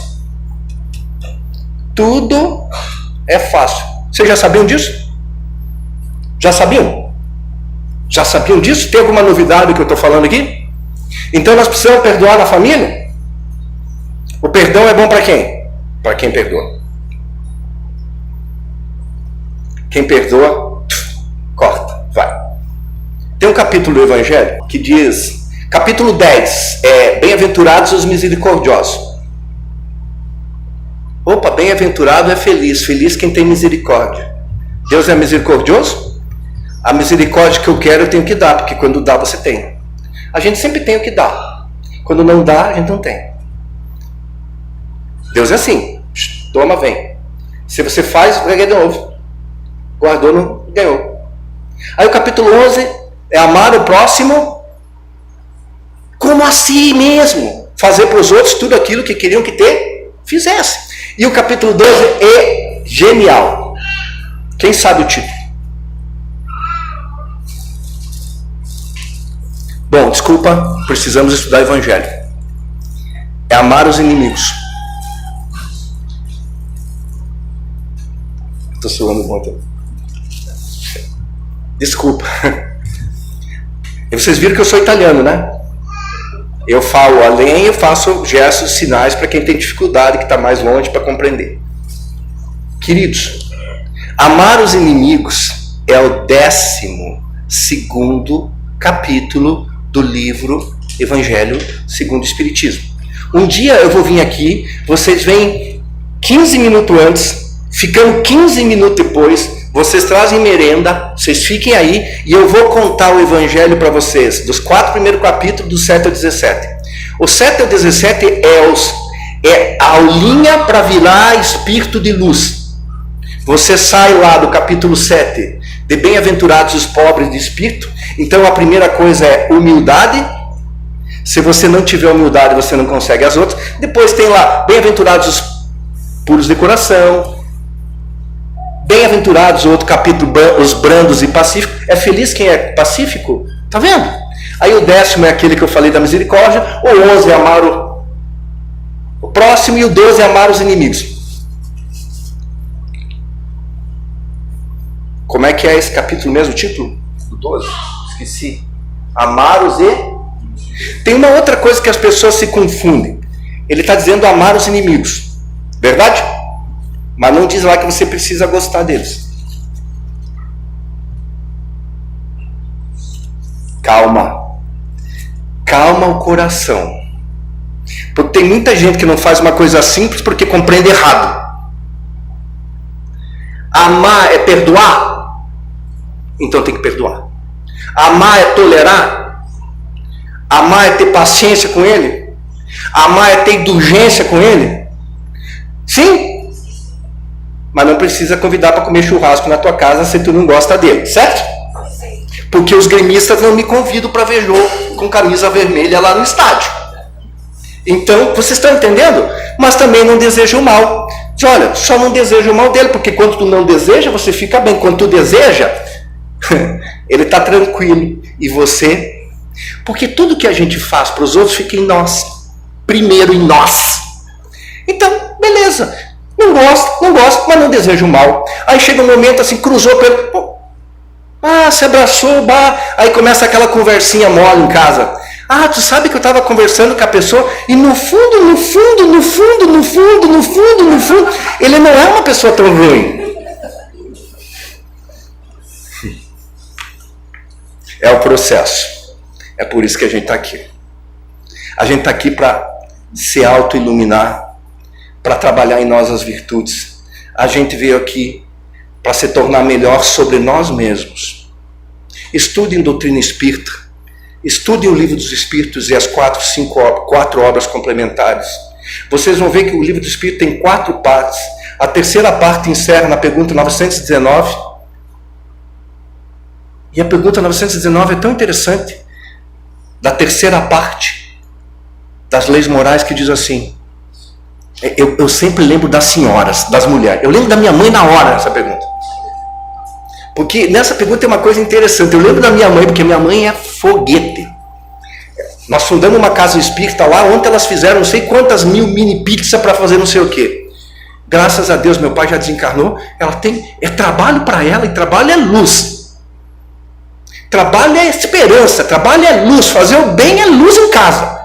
Tudo é fácil. Vocês já sabiam disso? Já sabiam? Já sabiam disso? Tem alguma novidade que eu estou falando aqui? Então nós precisamos perdoar na família? O perdão é bom para quem? Para quem perdoa. Quem perdoa, corta, vai. Tem um capítulo do Evangelho que diz, capítulo 10, bem-aventurados os misericordiosos. Opa, bem-aventurado é feliz, feliz quem tem misericórdia. Deus é misericordioso? A misericórdia que eu quero eu tenho que dar, porque quando dá você tem. A gente sempre tem o que dar. Quando não dá, a gente não tem. Deus é assim, toma, vem. Se você faz, vai ganhar de novo. Guardou, não ganhou. Aí o capítulo 11 é amar o próximo como a si mesmo. Fazer para os outros tudo aquilo que queriam que fizesse. E o capítulo 12 é genial. Quem sabe o título? Bom, desculpa, precisamos estudar Evangelho. É amar os inimigos. Estou suando muito. Desculpa. E vocês viram que eu sou italiano, né? Eu falo além, eu faço gestos, sinais para quem tem dificuldade, que está mais longe para compreender. Queridos, amar os inimigos é o 12º capítulo do livro Evangelho segundo o Espiritismo. Um dia eu vou vir aqui, vocês vêm 15 minutos antes, ficando 15 minutos depois, vocês trazem merenda, vocês fiquem aí e eu vou contar o Evangelho para vocês, dos 4 primeiros capítulos, do 7 ao 17. O 7 ao 17 é a aulinha para virar espírito de luz. Você sai lá do capítulo 7, de bem-aventurados os pobres de espírito. Então a primeira coisa é humildade. Se você não tiver humildade, você não consegue as outras. Depois tem lá, bem-aventurados os puros de coração. Bem-aventurados, outro capítulo, os brandos e pacíficos. É feliz quem é pacífico? Tá vendo? Aí o 10º é aquele que eu falei da misericórdia. O 11 é amar o próximo. E o 12 é amar os inimigos. Como é que é esse capítulo mesmo, o título? Do 12? Esqueci. Amar os Tem uma outra coisa que as pessoas se confundem. Ele está dizendo amar os inimigos. Verdade? Mas não diz lá que você precisa gostar deles. Calma. Calma o coração. Porque tem muita gente que não faz uma coisa simples porque compreende errado. Amar é perdoar? Então tem que perdoar. Amar é tolerar? Amar é ter paciência com ele? Amar é ter indulgência com ele? Sim? Mas não precisa convidar para comer churrasco na tua casa se tu não gosta dele, certo? Porque os gremistas não me convidam para ver jogo com camisa vermelha lá no estádio. Então, vocês estão entendendo? Mas também não deseja o mal. Diz, olha, só não deseja o mal dele, porque quando tu não deseja, você fica bem. Quando tu deseja, ele está tranquilo. E você? Porque tudo que a gente faz para os outros fica em nós. Primeiro em nós. Então, beleza. Não gosta, mas não deseja o mal. Aí chega um momento assim, cruzou pelo... se abraçou, aí começa aquela conversinha mole em casa. Tu sabe que eu estava conversando com a pessoa e no fundo, ele não é uma pessoa tão ruim. É o processo. É por isso que a gente está aqui. A gente está aqui para se auto-iluminar, para trabalhar em nós as virtudes. A gente veio aqui para se tornar melhor sobre nós mesmos. Estudem doutrina espírita. Estudem o livro dos Espíritos e as 4 obras complementares. Vocês vão ver que o livro dos Espíritos tem 4 partes. A terceira parte encerra na pergunta 919. E a pergunta 919 é tão interessante. Da terceira parte das leis morais, que diz assim: eu sempre lembro das senhoras, das mulheres. Eu lembro da minha mãe na hora nessa pergunta. Porque nessa pergunta tem uma coisa interessante. Eu lembro da minha mãe, porque minha mãe é foguete. Nós fundamos uma casa espírita lá, ontem elas fizeram não sei quantas mil mini pizza para fazer não sei o quê. Graças a Deus, meu pai já desencarnou. Ela tem, trabalho para ela, e trabalho é luz. Trabalho é esperança, trabalho é luz, fazer o bem é luz em casa.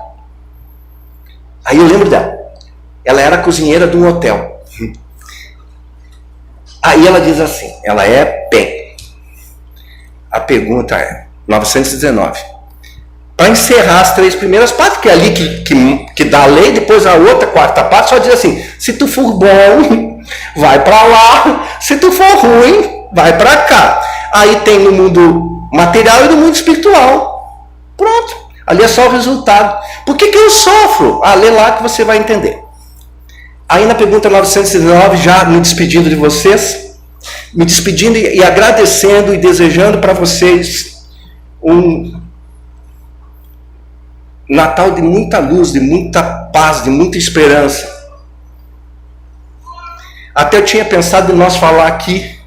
Aí eu lembro dela. Ela era cozinheira de um hotel. Aí ela diz assim, ela é bem. A pergunta é, 919. Para encerrar as 3 primeiras partes, que é ali que dá a lei, depois a outra, quarta parte, só diz assim, se tu for bom, vai para lá, se tu for ruim, vai para cá. Aí tem no mundo material e no mundo espiritual. Pronto, ali é só o resultado. Por que eu sofro? Lê lá que você vai entender. Aí na pergunta 919, já me despedindo de vocês, me despedindo e agradecendo e desejando para vocês um Natal de muita luz, de muita paz, de muita esperança. Até eu tinha pensado em nós falar aqui,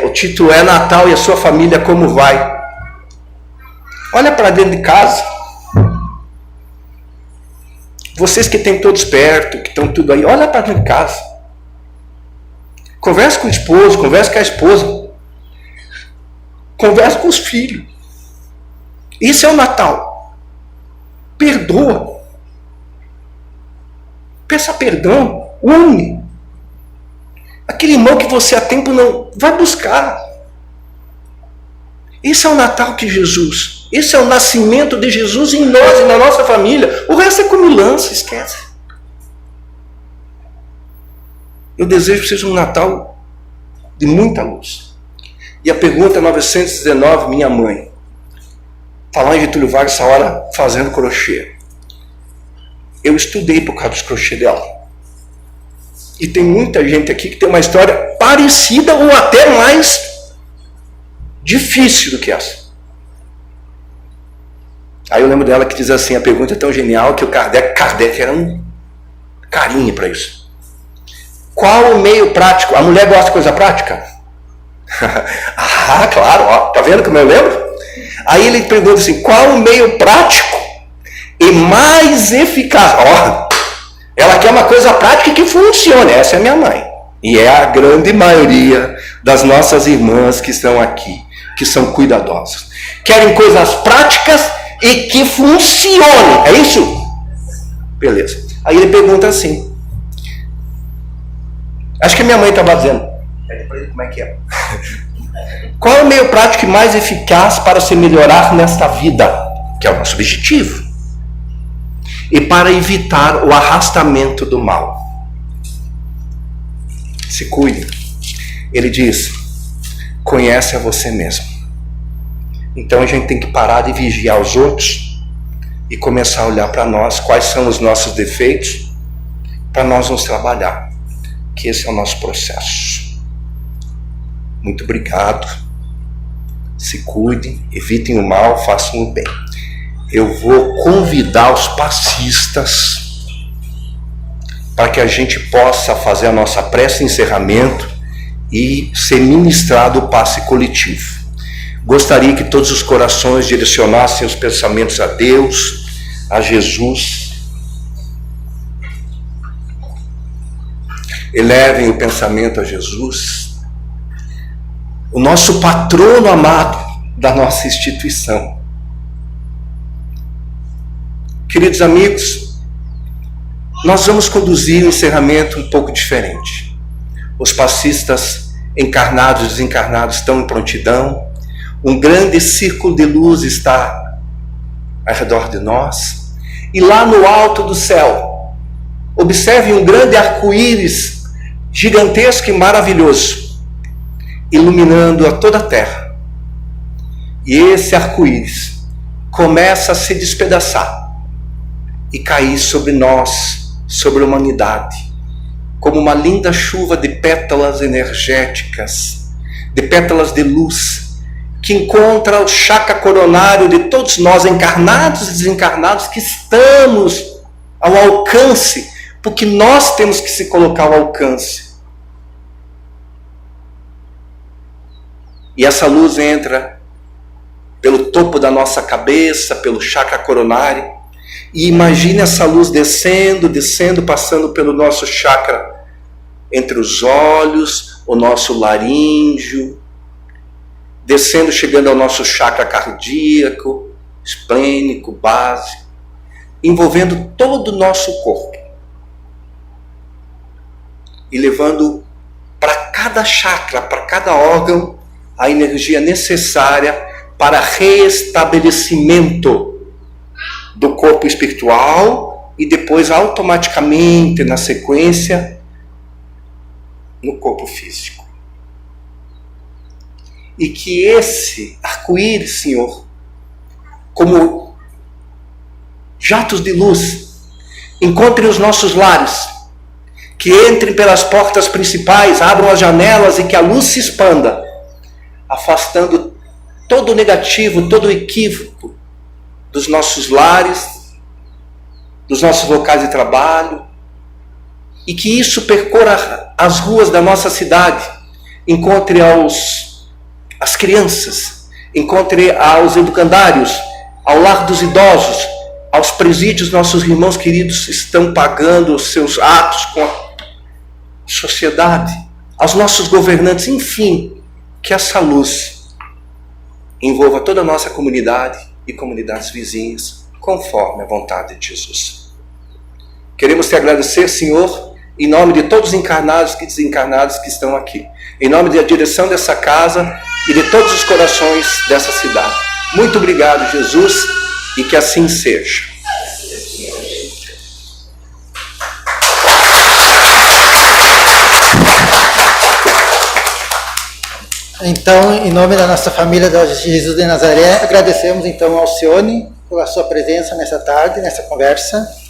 o título é Natal e a sua família como vai? Olha para dentro de casa. Vocês que têm todos perto, que estão tudo aí, olha para dentro de casa. Converse com o esposo, converse com a esposa. Converse com os filhos. Isso é o Natal. Perdoa. Peça perdão. Une. Aquele irmão que você há tempo não... Vai buscar. Esse é o Natal que Jesus... Esse é o nascimento de Jesus em nós e na nossa família. O resto é comilança, esquece. Eu desejo que seja um Natal de muita luz. E a pergunta 919, minha mãe. Está lá em Getúlio Vargas essa hora fazendo crochê. Eu estudei por causa dos crochê dela. E tem muita gente aqui que tem uma história parecida ou até mais difícil do que essa. Aí eu lembro dela que diz assim, a pergunta é tão genial que o Kardec era um carinho para isso. Qual o meio prático? A mulher gosta de coisa prática? Claro, ó, tá vendo como eu lembro? Aí ele pergunta assim, qual o meio prático e mais eficaz? Ó, ela quer uma coisa prática que funcione. Essa é minha mãe. E é a grande maioria das nossas irmãs que estão aqui, que são cuidadosas. Querem coisas práticas e que funcione. É isso? Beleza. Aí ele pergunta assim. Acho que a minha mãe estava dizendo. Pede para ele como é que é. Qual é o meio prático e mais eficaz para se melhorar nesta vida? Que é o nosso objetivo. E para evitar o arrastamento do mal. Se cuide. Ele diz, conhece a você mesmo. Então a gente tem que parar de vigiar os outros e começar a olhar para nós, quais são os nossos defeitos, para nós nos trabalhar. Que esse é o nosso processo. Muito obrigado. Se cuidem, evitem o mal, façam o bem. Eu vou convidar os passistas para que a gente possa fazer a nossa prece de encerramento e ser ministrado o passe coletivo. Gostaria que todos os corações direcionassem os pensamentos a Deus, a Jesus. Elevem o pensamento a Jesus, o nosso patrono amado da nossa instituição. Queridos amigos, nós vamos conduzir um encerramento um pouco diferente. Os passistas encarnados e desencarnados estão em prontidão. Um grande círculo de luz está ao redor de nós. E lá no alto do céu, observe um grande arco-íris gigantesco e maravilhoso, iluminando a toda a terra. E esse arco-íris começa a se despedaçar e cair sobre nós, sobre a humanidade, como uma linda chuva de pétalas energéticas, de pétalas de luz, que encontra o chakra coronário de todos nós, encarnados e desencarnados, que estamos ao alcance, porque nós temos que se colocar ao alcance. E essa luz entra pelo topo da nossa cabeça, pelo chakra coronário, e imagine essa luz descendo, descendo, passando pelo nosso chakra entre os olhos, o nosso laríngeo, descendo, chegando ao nosso chakra cardíaco, esplênico, base, envolvendo todo o nosso corpo e levando para cada chakra, para cada órgão, a energia necessária para restabelecimento do corpo espiritual e depois automaticamente, na sequência, no corpo físico. E que esse arco-íris, Senhor, como jatos de luz, encontre os nossos lares, que entrem pelas portas principais, abram as janelas e que a luz se expanda, afastando todo o negativo, todo o equívoco dos nossos lares, dos nossos locais de trabalho, e que isso percorra as ruas da nossa cidade, encontre as crianças, encontre aos educandários, ao lar dos idosos, aos presídios. Nossos irmãos queridos estão pagando os seus atos com a sociedade, aos nossos governantes, enfim, que essa luz envolva toda a nossa comunidade e comunidades vizinhas, conforme a vontade de Jesus. Queremos te agradecer, Senhor, em nome de todos os encarnados e desencarnados que estão aqui, em nome da direção dessa casa e de todos os corações dessa cidade. Muito obrigado, Jesus, e que assim seja. Então, em nome da nossa família da Jesus de Nazaré, agradecemos então ao Alcione pela sua presença nessa tarde, nessa conversa.